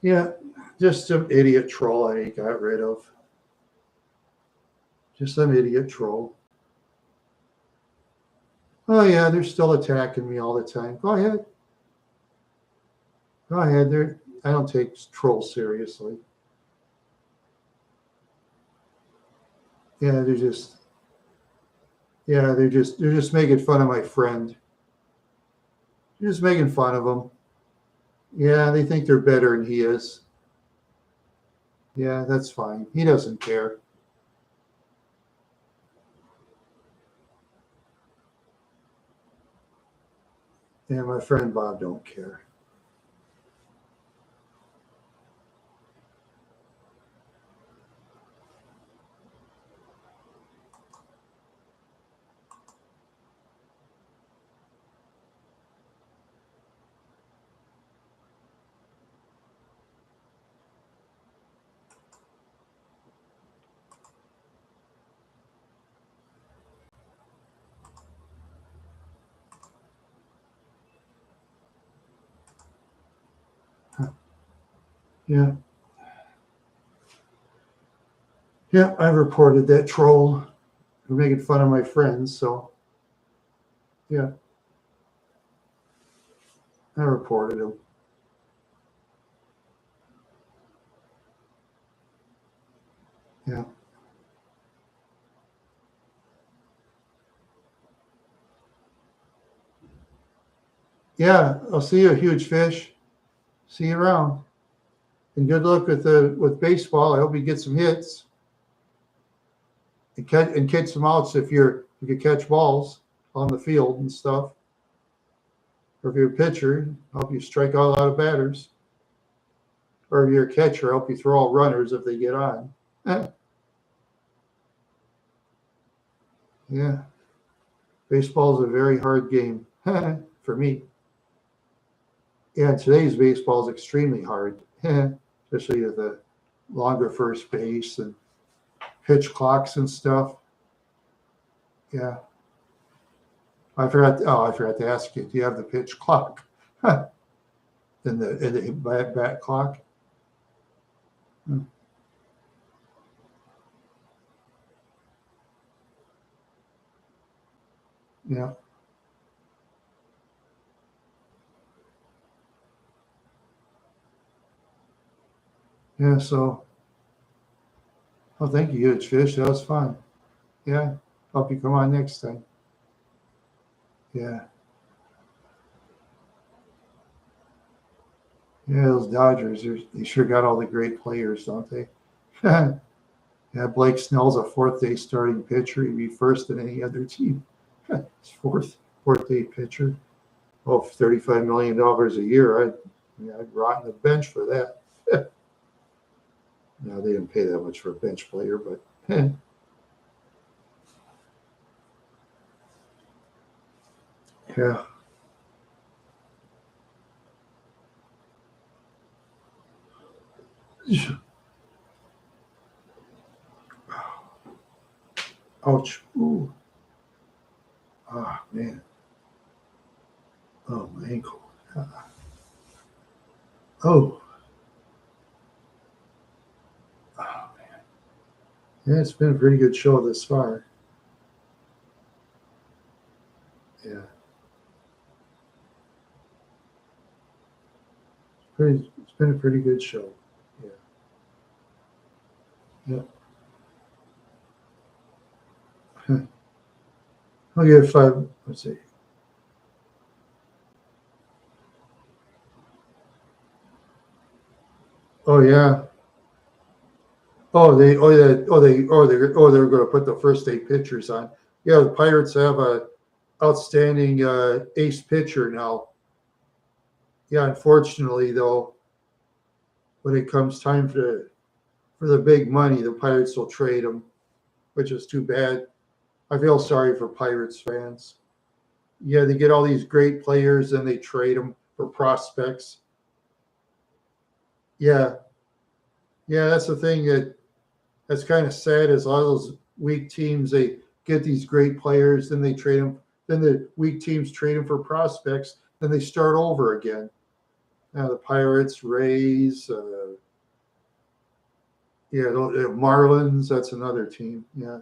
Yeah, just some idiot troll I got rid of. Just some idiot troll. Oh yeah, they're still attacking me all the time. Go ahead. Go ahead. I don't take trolls seriously. Yeah, they're just making fun of my friend. They're just making fun of him. Yeah, they think they're better than he is. Yeah, that's fine. He doesn't care. Yeah, my friend Bob don't care. Yeah, yeah. I reported that troll for making fun of my friends. So yeah, I reported him. Yeah, yeah. I'll see you, huge fish. See you around. And good luck with baseball. I hope you get some hits and catch some outs if you catch balls on the field and stuff. Or if you're a pitcher, help you strike out a lot of batters. Or if you're a catcher, help you throw out runners if they get on. Yeah, baseball is a very hard game for me. Yeah, today's baseball is extremely hard, especially with the longer first base and pitch clocks and stuff. Yeah, I forgot to ask you. Do you have the pitch clock in the bat clock? Hmm. Yeah, yeah. So, oh, thank you, huge fish. That was fun. Yeah, hope you come on next time. Yeah, yeah. Those Dodgers, they sure got all the great players, don't they? Yeah, Blake Snell's a fourth day starting pitcher. He'd be first in any other team. It's fourth day pitcher. Oh, $35 million a year. I'd rot on the bench for that. No, they didn't pay that much for a bench player, but yeah. Ouch. Ooh. Ah, man. Oh, my ankle. Oh. Oh, man. Yeah, it's been a pretty good show this far. Yeah. It's been a pretty good show. Yeah. Yeah. I'll give it 5. Let's see. Oh yeah. They're going to put the first 8 pitchers on. Yeah, the Pirates have a outstanding ace pitcher now. Yeah, unfortunately though, when it comes time for the big money, the Pirates will trade him, which is too bad. I feel sorry for Pirates fans. Yeah, they get all these great players and they trade them for prospects. Yeah, yeah, that's the thing that's kind of sad is a lot of those weak teams, they get these great players, then they trade them, then the weak teams trade them for prospects, then they start over again. Now the Pirates, Rays, yeah, the Marlins, that's another team. Yeah.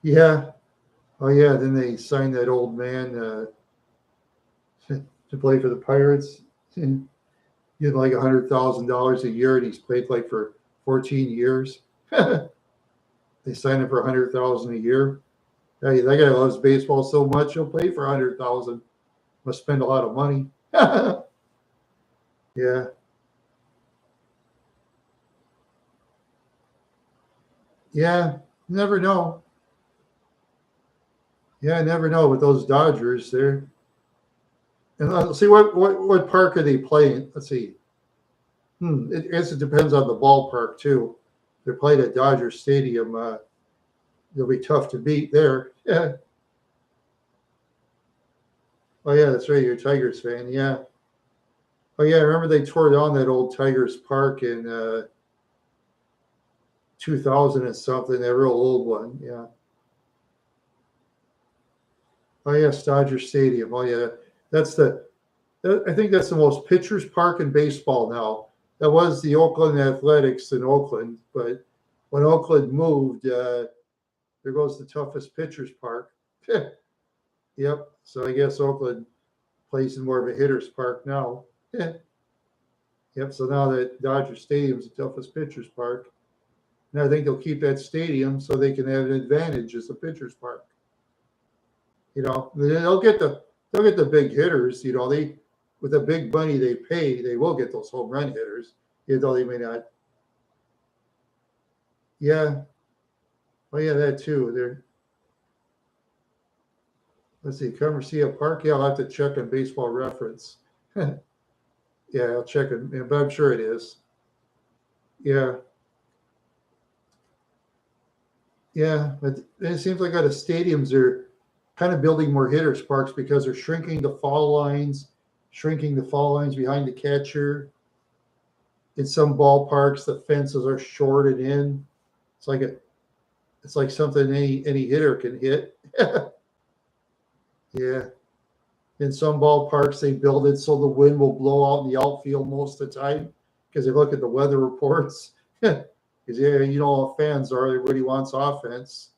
Yeah. Oh yeah, then they signed that old man to play for the Pirates. He had like $100,000 a year, and he's played like for 14 years. They signed him for $100,000 a year. Hey, that guy loves baseball so much, he'll play for $100,000. Must spend a lot of money. Yeah, yeah. Never know. Yeah, I never know with those Dodgers there. And let's see what park are they playing? Let's see. I guess it depends on the ballpark too. They're playing at Dodger Stadium. It'll be tough to beat there. Yeah. Oh yeah, that's right. You're a Tigers fan. Yeah. Oh yeah, I remember they tore down that old Tigers Park in 2000 and something. That real old one. Yeah. Oh yes, Dodger Stadium. Oh yeah, that's I think that's the most pitchers park in baseball now. That was the Oakland Athletics in Oakland, but when Oakland moved, there goes the toughest pitchers park. Yep. So I guess Oakland plays in more of a hitter's park now. Yep. So now that Dodger Stadium's the toughest pitchers park, and I think they'll keep that stadium so they can have an advantage as a pitchers park. They'll get the big hitters. They with the big money they pay, they will get those home run hitters, even though they may not. Yeah. Oh yeah, that too. Let's see, Comercia Park. Yeah, I'll have to check on Baseball Reference. Yeah, I'll check it, but I'm sure it is. Yeah, yeah. But it seems like out of stadiums are kind of building more hitters parks because they're shrinking the fall lines behind the catcher. In some ballparks, the fences are shorted in. It's like it's like something any hitter can hit. Yeah. In some ballparks, they build it so the wind will blow out in the outfield most of the time because they look at the weather reports. Because yeah, how fans are. Everybody wants offense.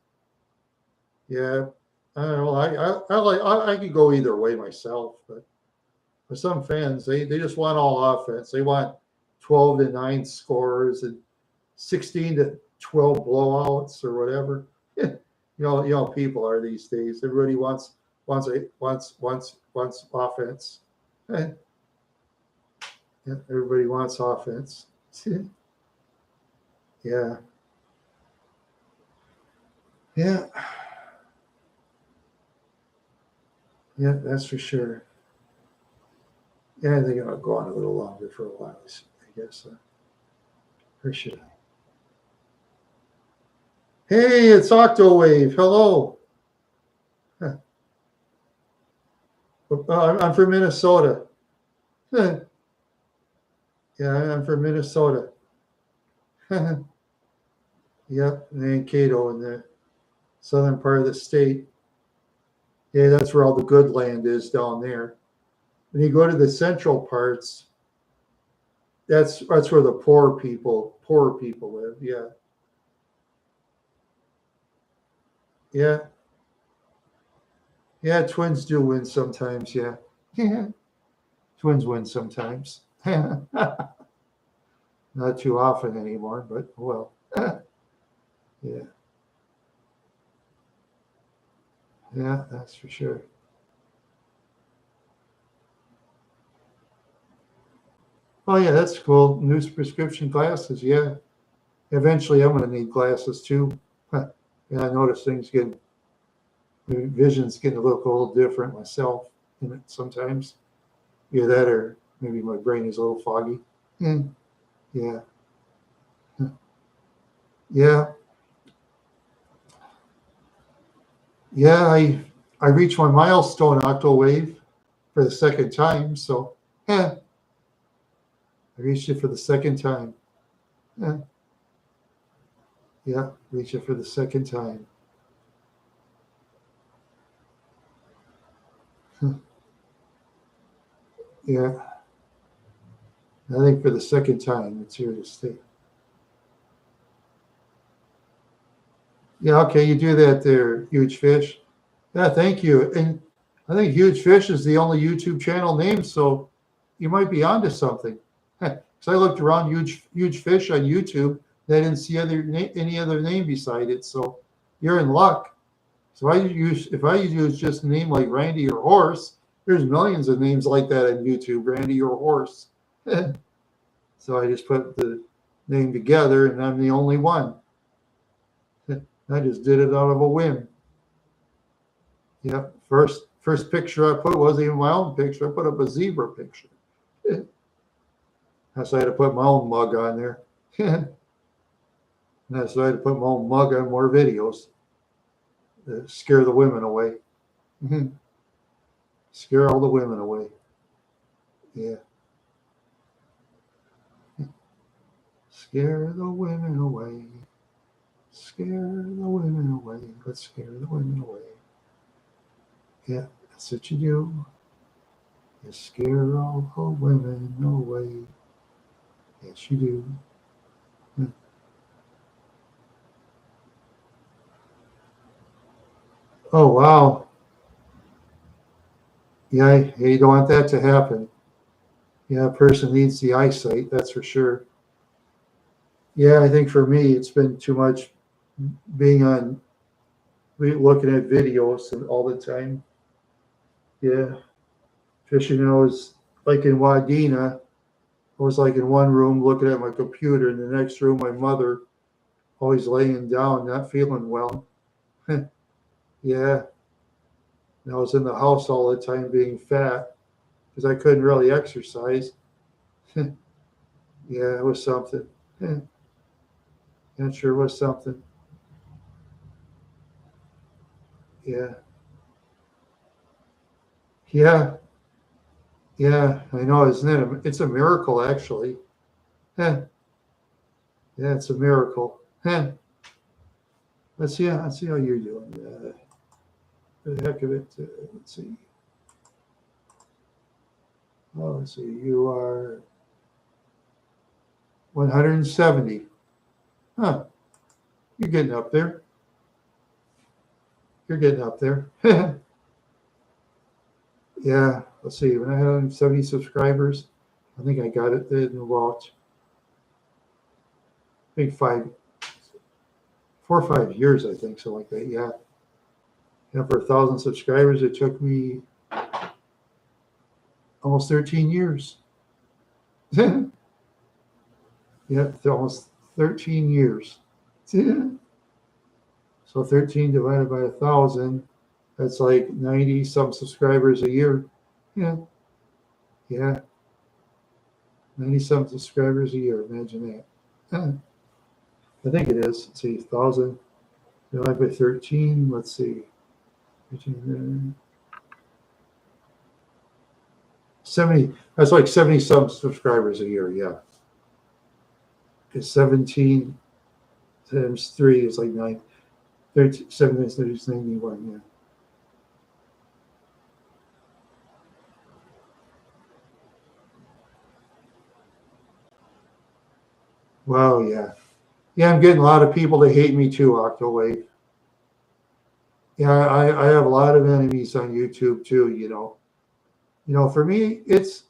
Yeah, I don't know. I could go either way myself, but for some fans, they just want all offense. They want 12-9 scores and 16-12 blowouts or whatever. People are these days. Everybody wants offense. Yeah, everybody wants offense. Yeah, yeah, yeah. That's for sure. Yeah, I think I'll go on a little longer for a while. I guess. Or should I? Hey, it's Octowave. Hello. Huh. I'm from Minnesota. Yeah, I'm from Minnesota. Yep, Mankato in the southern part of the state. Yeah, that's where all the good land is down there. When you go to the central parts, that's where the poorer people live. Yeah, yeah, yeah. Twins do win sometimes. Yeah, yeah. Twins win sometimes. Not too often anymore, but well, yeah, yeah, that's for sure. Oh yeah, that's cool. New prescription glasses. Yeah, eventually I'm going to need glasses too. Yeah, I notice things getting vision's getting to look a little different myself in it sometimes. Yeah, that or maybe my brain is a little foggy. Mm, yeah, yeah, yeah. I reached my milestone Octowave for the second time. So yeah, I reached it for the second time. Yeah, yeah, reached it for the second time. Yeah, I think for the second time it's here to stay. Yeah, okay, you do that there, Huge Fish. Yeah, thank you. And I think Huge Fish is the only YouTube channel name, so you might be onto something. Because I looked around Huge Fish on YouTube, and I didn't see any other name beside it. So you're in luck. So if I use just a name like Randy or Horse, there's millions of names like that on YouTube, Randy or Horse. So I just put the name together, and I'm the only one. I just did it out of a whim. Yeah, first picture I put wasn't even my own picture. I put up a zebra picture. That's why I had to put my own mug on there. And that's why I had to put my own mug on more videos to scare the women away. Scare all the women away. Yeah. Scare the women away. Scare the women away. Let's scare the women away. Yeah, that's what you do. You scare all the women away. Yes, you do. Oh, wow. Yeah, you don't want that to happen. Yeah, a person needs the eyesight, that's for sure. Yeah, I think for me, it's been too much being on, looking at videos all the time. Yeah, fishing, I was like in Wadena, I was like in one room looking at my computer, in the next room, my mother always laying down, not feeling well. Yeah, and I was in the house all the time being fat because I couldn't really exercise. Yeah, it was something. That sure was something. Yeah, yeah, yeah. I know, isn't it? It's a miracle, actually. Yeah, yeah, it's a miracle. Yeah. Let's see how you're doing. For the heck of it, let's see. Oh, let's see. You are 170. Huh? You're getting up there. You're getting up there. Yeah. Let's see. When I had 170 subscribers, I think I got it in about, I think 4 or 5 years. I think so, like that. Yeah. And for 1,000 subscribers, it took me almost 13 years. Yeah, almost 13 years. Yeah. So 13 divided by 1,000, that's like 90 some subscribers a year. Yeah, yeah, 90 some subscribers a year. Imagine that. Yeah, I think it is. Let's see, 1,000 divided by 13. Let's see, 13, 70. That's like 70 some subscribers a year. Yeah, because 17 times 3 is like 9. 13, 7 times 30 is 91. Yeah. Well, yeah. Yeah, I'm getting a lot of people that hate me too, Octowave. Yeah, I have a lot of enemies on YouTube too, you know. For me, it's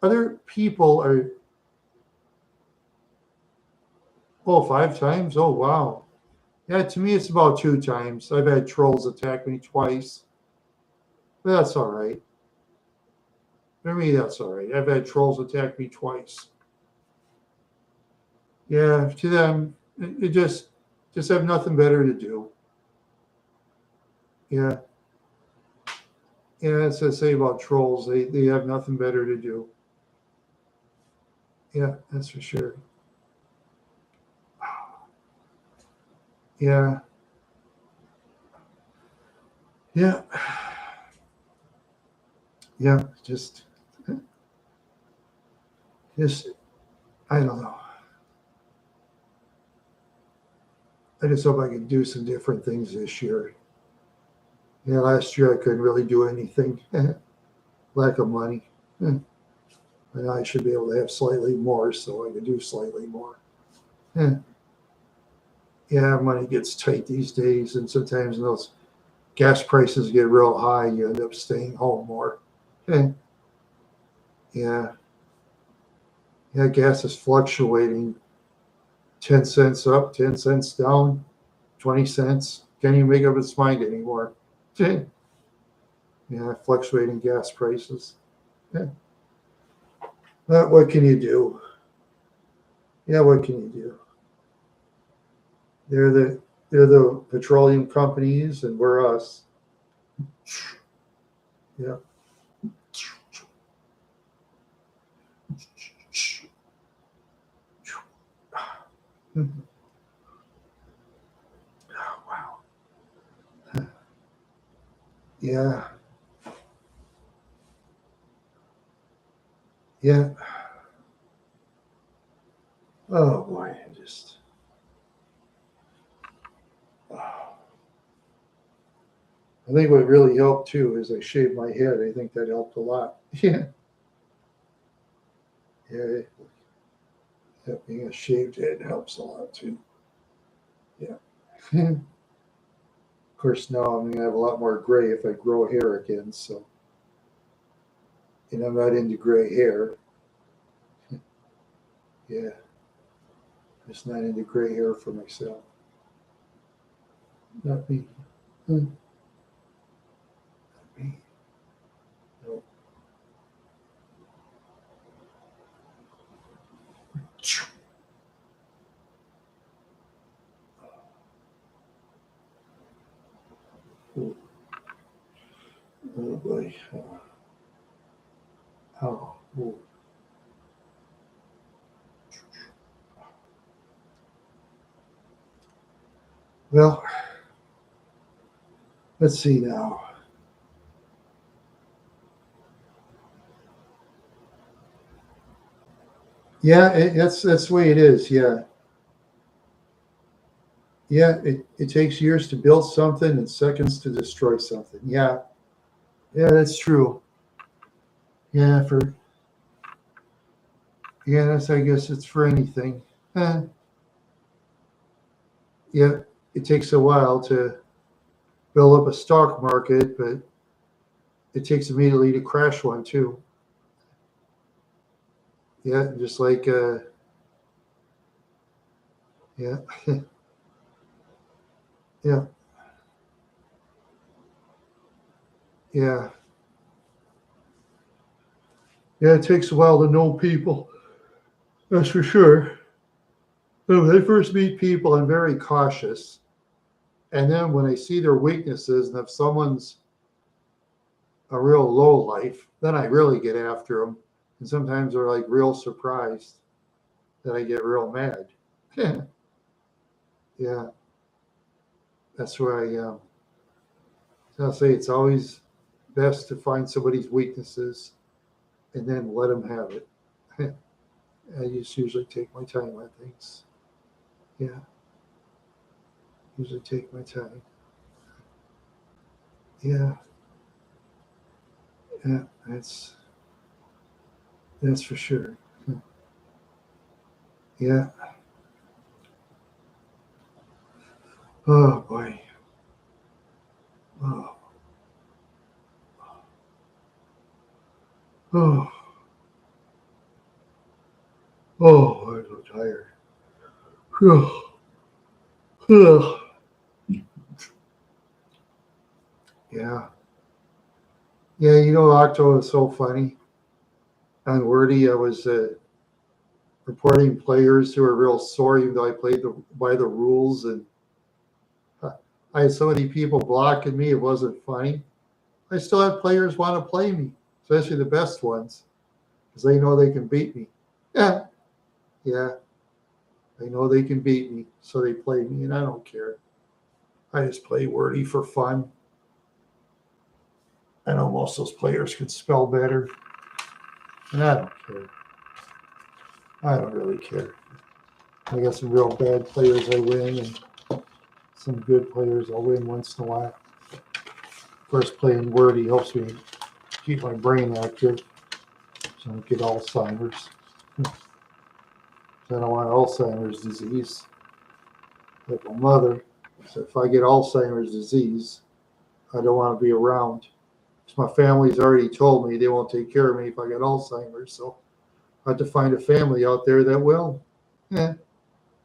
other people are, oh, 5 times? Oh, wow. Yeah, to me, it's about 2 times. I've had trolls attack me twice, but that's all right. For me, that's all right. I've had trolls attack me twice. Yeah, to them, it just have nothing better to do. Yeah, yeah, that's what I say about trolls. They have nothing better to do. Yeah, that's for sure. Yeah, yeah, yeah. Just, I don't know. I just hope I can do some different things this year. Yeah, last year I couldn't really do anything. Lack of money. And I should be able to have slightly more so I can do slightly more. Yeah, yeah, money gets tight these days, and sometimes when those gas prices get real high, you end up staying home more. Yeah, yeah, yeah, gas is fluctuating 10 cents up, 10 cents down, 20 cents. Can't even make up its mind anymore. Yeah, fluctuating gas prices. Yeah. But what can you do? Yeah, what can you do? They're the they're the petroleum companies, and we're us. Yeah. Wow. Yeah. Yeah. Oh boy, I just. Oh. I think what really helped too is I shaved my head. I think that helped a lot. Yeah. Yeah. Yeah, being a shaved head helps a lot too. Yeah. Of course, now I'm gonna have a lot more gray if I grow hair again. So, and I'm not into gray hair. Yeah, just not into gray hair for myself. Not me. Not me. No. Oh, oh boy. Oh, oh. Well, let's see now. Yeah, that's the way it is. Yeah, yeah. It takes years to build something and seconds to destroy something. Yeah, yeah, that's true. Yeah, that's I guess it's for anything. Eh, yeah, it takes a while to build up a stock market, but it takes immediately to crash one too. Yeah, just like yeah, yeah, yeah, yeah. It takes a while to know people. That's for sure. When I first meet people, I'm very cautious, and then when I see their weaknesses, and if someone's a real low life, then I really get after them. And sometimes they're like real surprised that I get real mad. Yeah, that's where I'll say it's always best to find somebody's weaknesses and then let them have it. I just usually take my time on things. Yeah, usually take my time. Yeah, yeah, that's for sure. Yeah, Oh boy. Oh. Oh. Oh, I'm so tired. Yeah. Yeah, you know, Octo is so funny. On Wordy, I was reporting players who were real sore, even though I played by the rules, and I had so many people blocking me, it wasn't funny. I still had players want to play me, especially the best ones, because they know they can beat me. Yeah, yeah, they know they can beat me, so they play me, and I don't care. I just play Wordy for fun. I know most of those players can spell better, and I don't care. I don't really care. I got some real bad players I win, and some good players I'll win once in a while. Of course, playing Wordy helps me keep my brain active, so I don't get Alzheimer's. I don't want Alzheimer's disease like my mother. So if I get Alzheimer's disease, I don't want to be around. So my family's already told me they won't take care of me if I get Alzheimer's. So I have to find a family out there that will. Yeah.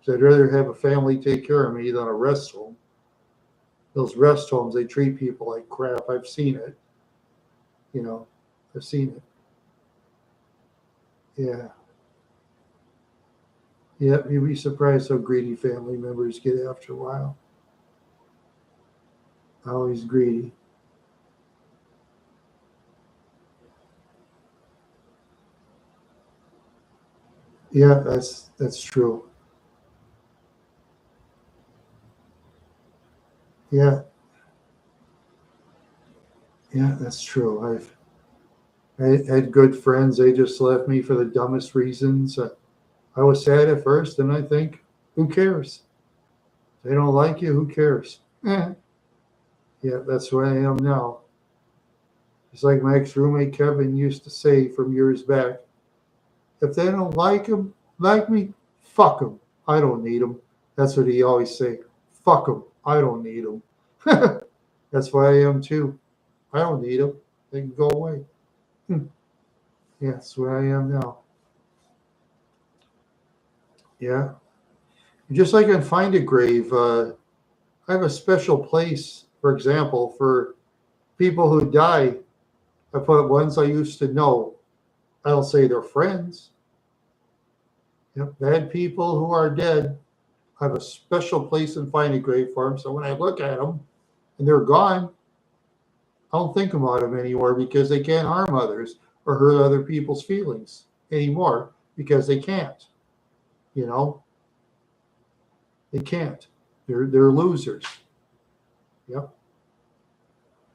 So I'd rather have a family take care of me than a rest home. Those rest homes, they treat people like crap. I've seen it. You know, I've seen it. Yeah. Yeah, you'd be surprised how greedy family members get after a while. Always greedy. Yeah, that's true. Yeah, yeah, that's true. I had good friends. They just left me for the dumbest reasons. I was sad at first, and I think, who cares? If they don't like you, who cares? Eh. Yeah, that's where I am now. It's like my ex-roommate Kevin used to say from years back. If they don't like me, fuck them. I don't need them. That's what he always say. Fuck them. I don't need them. That's why I am too. I don't need them. They can go away. Hmm. Yeah, that's where I am now. Yeah. Just like on Find a Grave, I have a special place, for example, for people who die. I put ones I used to know. I don't say they're friends. Yep. Bad people who are dead. I have a special place in Find a Grave for them. So when I look at them and they're gone, I don't think about them anymore because they can't harm others or hurt other people's feelings anymore because they can't. You know, they can't. They're losers. Yep.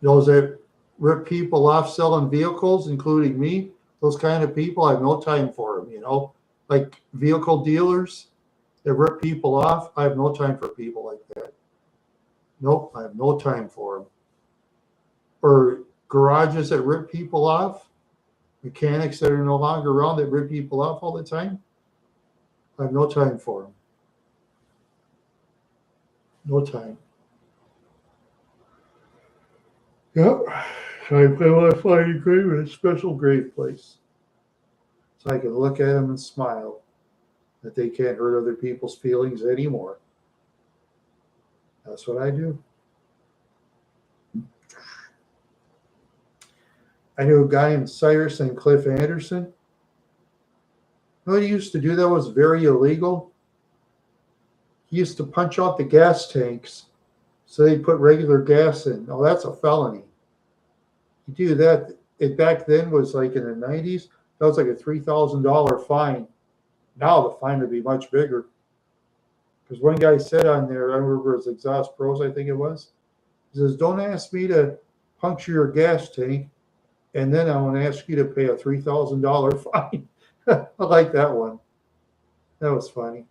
Those that rip people off selling vehicles, including me, those kind of people, I have no time for them. Like vehicle dealers that rip people off, I have no time for people like that. Nope, I have no time for them. Or garages that rip people off, mechanics that are no longer around that rip people off all the time. I have no time for them. No time. Yep. So I want to find a grave in a special grave place. So I can look at them and smile that they can't hurt other people's feelings anymore. That's what I do. I knew a guy in Cyrus and Cliff Anderson. What he used to do that was very illegal. He used to punch out the gas tanks so they put regular gas in. Oh, that's a felony. You do that. It back then was like in the 90s. That was like a $3,000 fine. Now the fine would be much bigger. Because one guy said on there, I remember it was Exhaust Pros, I think it was. He says, "Don't ask me to puncture your gas tank, and then I want to ask you to pay a $3,000 fine." I like that one. That was funny.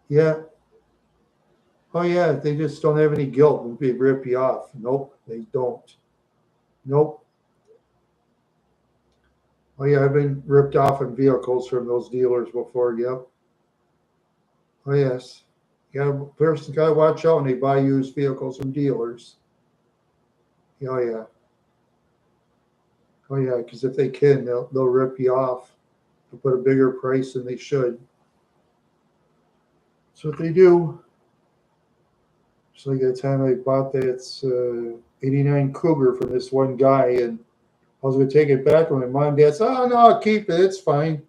Yeah. Oh, yeah. They just don't have any guilt when they rip you off. Nope, they don't. Nope. Oh, yeah. I've been ripped off in vehicles from those dealers before. Yep. Oh, yes. Person's got to watch out when they buy used vehicles from dealers. Oh yeah, oh yeah, because if they can, they'll rip you off. They'll put a bigger price than they should. That's what they do. Just like that time I bought that '89 Cougar from this one guy, and I was going to take it back, and my mom and dad said, "Oh no, I'll keep it. It's fine."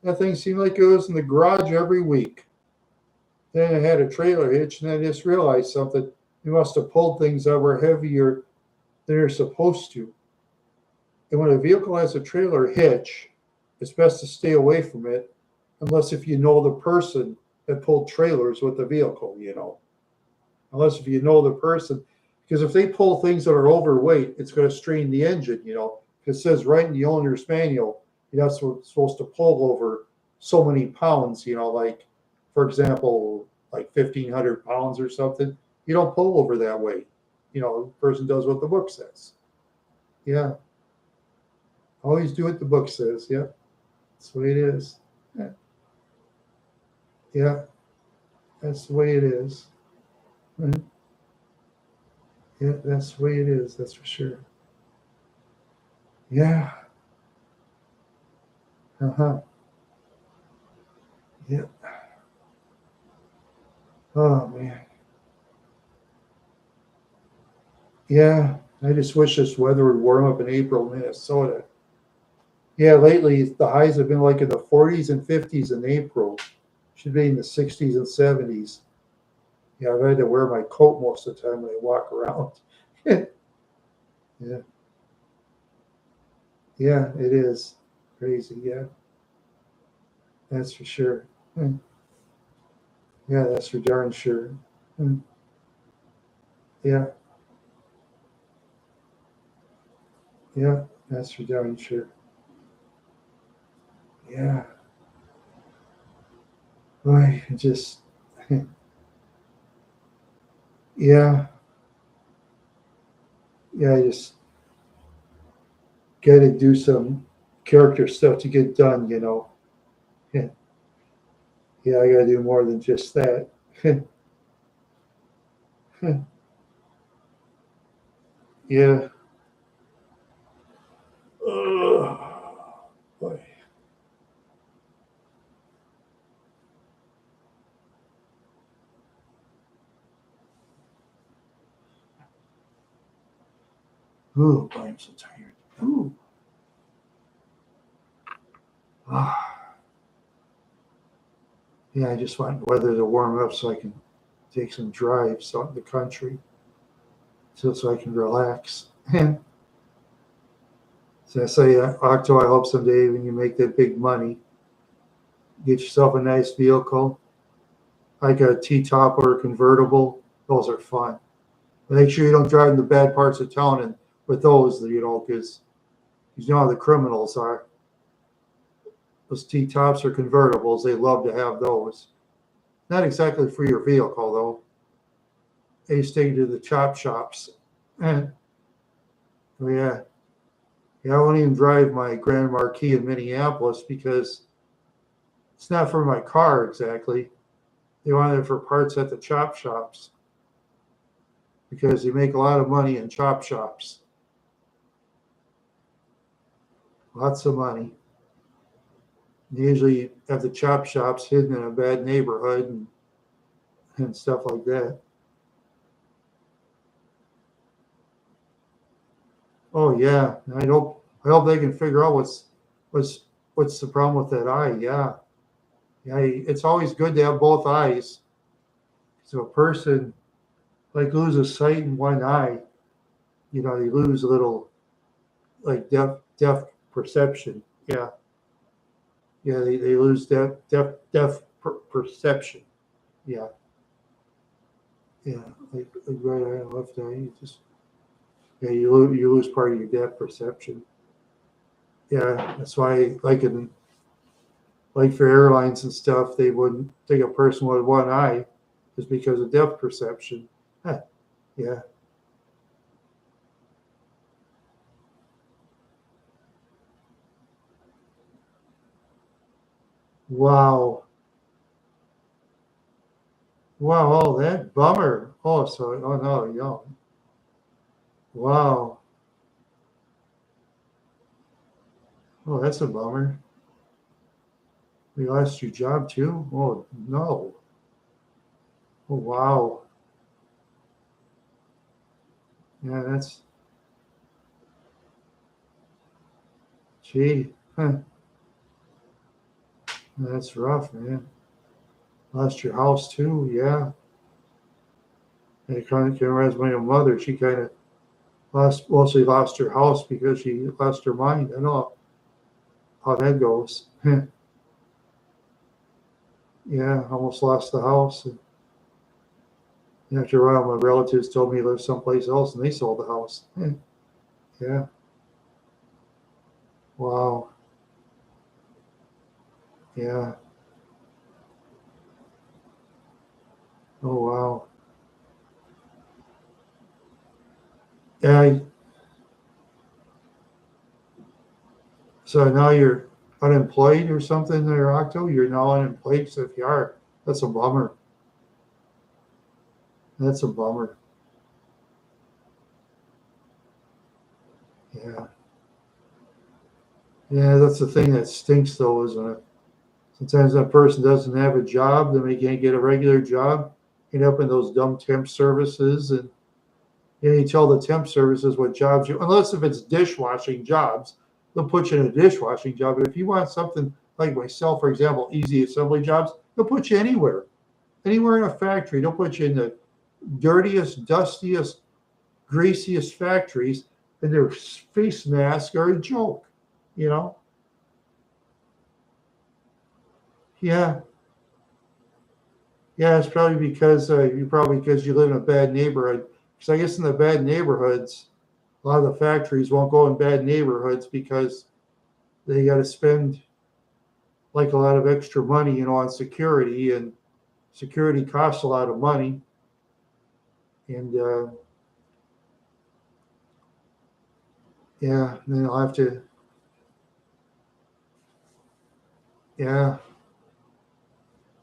That thing seemed like it was in the garage every week. Then it had a trailer hitch, and I just realized something. You must have pulled things that were heavier than they're supposed to. And when a vehicle has a trailer hitch, it's best to stay away from it, unless if you know the person that pulled trailers with the vehicle. Unless if you know the person, because if they pull things that are overweight, it's going to strain the engine. It says right in the owner's manual, you're not supposed to pull over so many pounds, like, for example, like 1,500 pounds or something. You don't pull over that weight. The person does what the book says. Yeah. Always do what the book says. Yeah. That's the way it is. Yeah. Yeah. That's the way it is. Mhm. Yeah. That's the way it is. That's for sure. Yeah. Uh huh. Yeah. Oh man. Yeah. I just wish this weather would warm up in April in Minnesota. Yeah, lately the highs have been like in the 40s and 50s in April. Should be in the 60s and 70s. Yeah, I've had to wear my coat most of the time when I walk around. Yeah, yeah, it is crazy. Yeah, that's for sure. Hmm. Yeah, that's for darn sure. Hmm. Yeah, yeah, that's for darn sure. Yeah, boy, it just, yeah, yeah, I just got to do some character stuff to get done. Yeah, yeah, I got to do more than just that. Yeah. Ugh. Boy. Ooh, boy, I'm so tired. Ooh. Ah. Yeah, I just want weather to warm up so I can take some drives out in the country so I can relax. So I say, Octo, I hope someday when you make that big money, get yourself a nice vehicle, like a T-top or a convertible. Those are fun. Make sure you don't drive in the bad parts of town and with those, because you know how the criminals are. Those T-tops or convertibles, they love to have those. Not exactly for your vehicle, though. They stay to the chop shops. Oh, yeah. Yeah, I won't even drive my Grand Marquis in Minneapolis because it's not for my car exactly. They want it for parts at the chop shops because you make a lot of money in chop shops. Lots of money. They usually have the chop shops hidden in a bad neighborhood and stuff like that. Oh yeah. I hope they can figure out what's what's the problem with that eye. Yeah. Yeah, it's always good to have both eyes. So a person like loses sight in one eye, you lose a little like depth perception. Yeah, yeah, they lose perception. Yeah, yeah, like right eye and left eye. Yeah, you lose part of your depth perception. Yeah, that's why like for airlines and stuff, they wouldn't take a person with one eye just because of depth perception. Huh, yeah. Wow. Wow, oh, that bummer. Oh, so, oh no, yeah. Wow. Oh, that's a bummer. You lost your job too? Oh, no. Oh, wow. Yeah, that's, gee, huh, that's rough, man. Lost your house too, yeah. And it kind of reminds me of my mother. She kind of lost, well, she lost her house because she lost her mind. I know how that goes. Yeah, almost lost the house. And after a while, my relatives told me he lived someplace else and they sold the house. Yeah, wow. Yeah, oh, wow. Yeah, so now you're unemployed or something there, Octo? You're now unemployed. So if you are, that's a bummer. That's a bummer. Yeah. Yeah, that's the thing that stinks though, isn't it? Sometimes that person doesn't have a job, then they can't get a regular job, end up in those dumb temp services, and you tell the temp services what jobs you, unless if it's dishwashing jobs, they'll put you in a dishwashing job. But if you want something like myself, for example, easy assembly jobs, they'll put you anywhere, anywhere in a factory. They'll put you in the dirtiest, dustiest, greasiest factories, and their face masks are a joke, you know? Yeah, yeah, it's probably because you live in a bad neighborhood. Because I guess in the bad neighborhoods, a lot of the factories won't go in bad neighborhoods because they got to spend like a lot of extra money, on security, and security costs a lot of money. And yeah, and then I'll have to, yeah.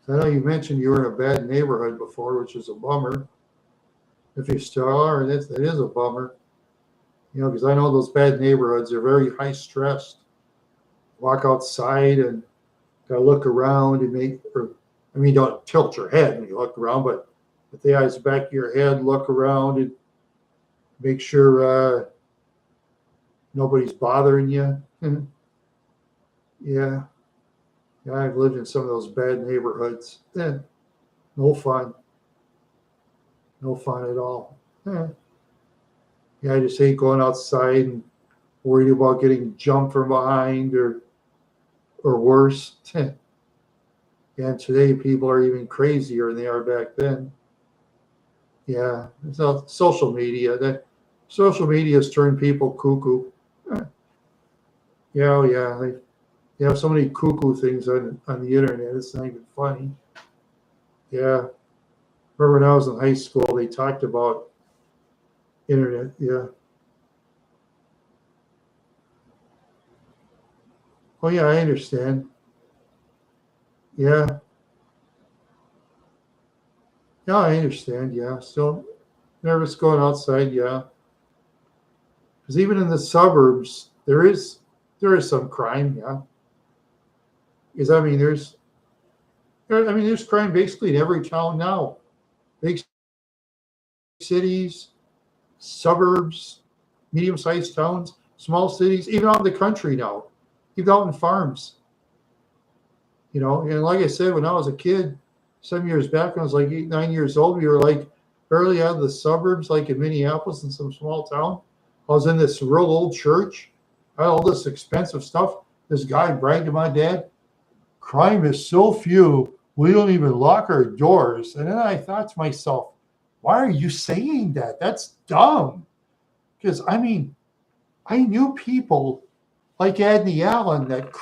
So I know you mentioned you were in a bad neighborhood before, which is a bummer. If you still are, and it is a bummer, because I know those bad neighborhoods are very high stressed. Walk outside and gotta look around and I mean, don't tilt your head when you look around, but with the eyes back of your head, look around and make sure nobody's bothering you. Yeah, yeah, I've lived in some of those bad neighborhoods. No fun, no fun at all. Yeah, yeah, I just hate going outside and worried about getting jumped from behind or worse. And today people are even crazier than they are back then. Yeah, so social media has turned people cuckoo. Yeah, oh yeah, they have so many cuckoo things on the internet. It's not even funny. Yeah, remember when I was in high school, they talked about internet. Yeah. Oh yeah, I understand. Yeah, yeah, I understand. Yeah, still nervous going outside. Yeah, because even in the suburbs, there is some crime. Yeah, because there's crime basically in every town now. Big cities, suburbs, medium-sized towns, small cities, even out in the country now, even out in farms. And like I said, when I was a kid, some years back, when I was like 8, 9 years old, we were like barely out of the suburbs, like in Minneapolis in some small town. I was in this real old church. I had all this expensive stuff. This guy bragged to my dad, crime is so few, we don't even lock our doors. And then I thought to myself, why are you saying that? That's dumb. Because I knew people like Adney Allen, that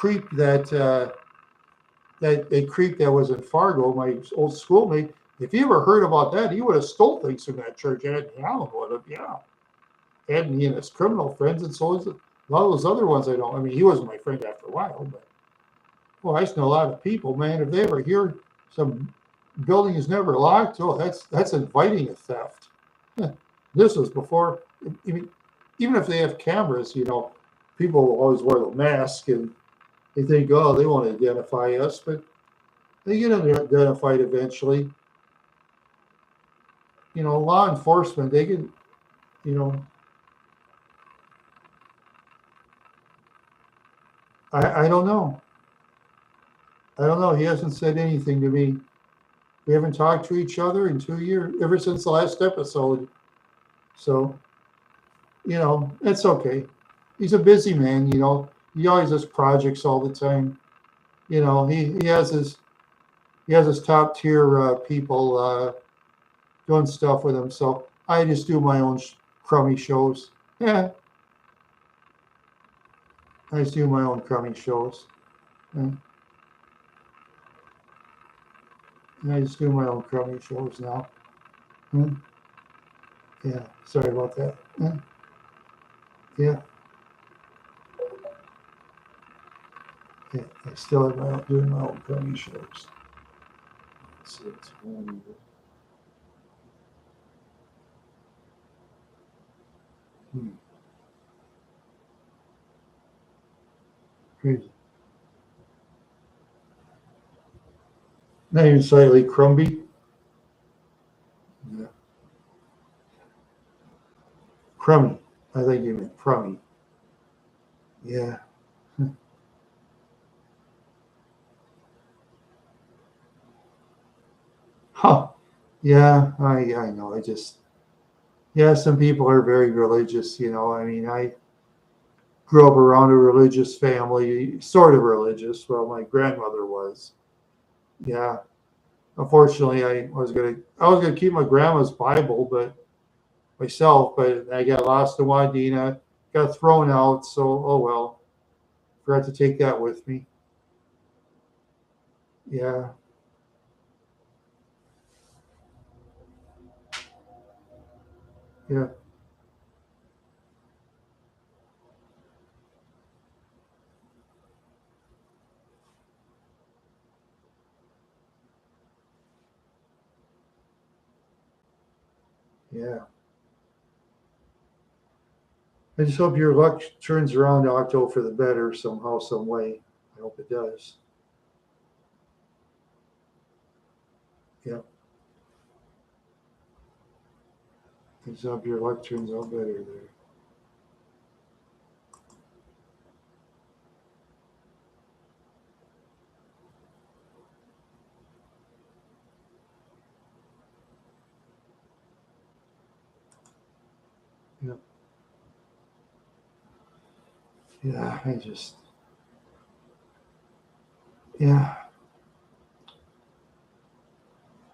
was in Fargo, my old schoolmate. If he ever heard about that, he would have stole things from that church. Adney Allen would have, yeah. Adney and his criminal friends, and so is a lot of those other ones I don't. I mean, he wasn't my friend after a while, but well, I just know a lot of people, man. If they ever hear some building is never locked. Oh, that's inviting a theft. This was before, even even if they have cameras, people will always wear the mask and they think, oh, they won't identify us, but they get identified eventually. Law enforcement, they can, you know, I don't know. I don't know. He hasn't said anything to me. We haven't talked to each other in 2 years, ever since the last episode. So, it's okay. He's a busy man, He always has projects all the time. He has his top tier people doing stuff with him. So I just do my own crummy shows. Yeah, I just do my own crummy shows. Yeah. I just do my own crummy shows now. Hmm. Yeah, sorry about that. Yeah, yeah, I still have doing my own crummy shows. So it's crazy. Not even slightly crumby. Yeah. Crummy. I think you meant crummy. Yeah. Huh. Yeah, I know. Yeah, some people are very religious, I mean, I grew up around a religious family, sort of religious. Well, my grandmother was. Yeah. Unfortunately, I was gonna keep my grandma's Bible, but I got lost in Wadena, got thrown out, so oh well. Forgot to take that with me. Yeah, yeah, yeah. I just hope your luck turns around, Octo, for the better somehow, some way. I hope it does. Yeah. I just hope your luck turns out better there. Yeah. Yeah, yeah,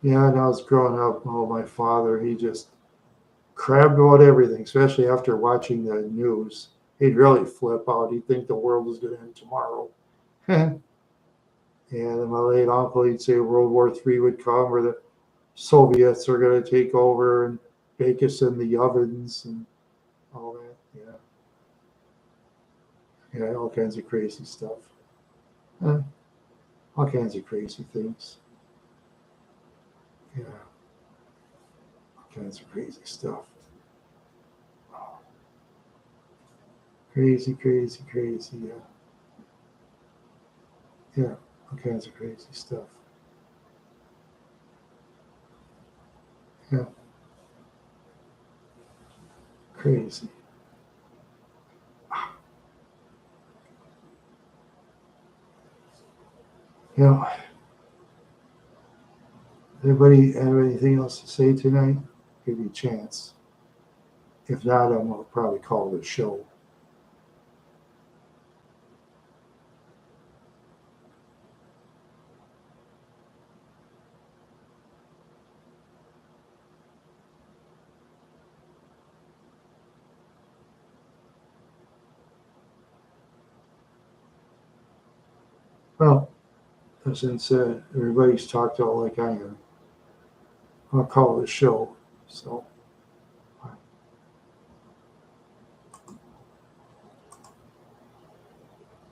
yeah. And I was growing up, oh, my father, he just crabbed about everything, especially after watching the news. He'd really flip out. He'd think the world was going to end tomorrow. And then my late uncle, he'd say World War III would come, where the Soviets are going to take over and bake us in the ovens and all that. Yeah, yeah, all kinds of crazy stuff. Uh, all kinds of crazy things. Yeah, all kinds of crazy stuff. Crazy, crazy, crazy. Yeah, yeah, all kinds of crazy stuff. Yeah, crazy. You know, anybody have anything else to say tonight? Give you a chance. If not, I'm gonna probably call it a show. Well, since everybody's talked all like I am, I'll call it a show. So.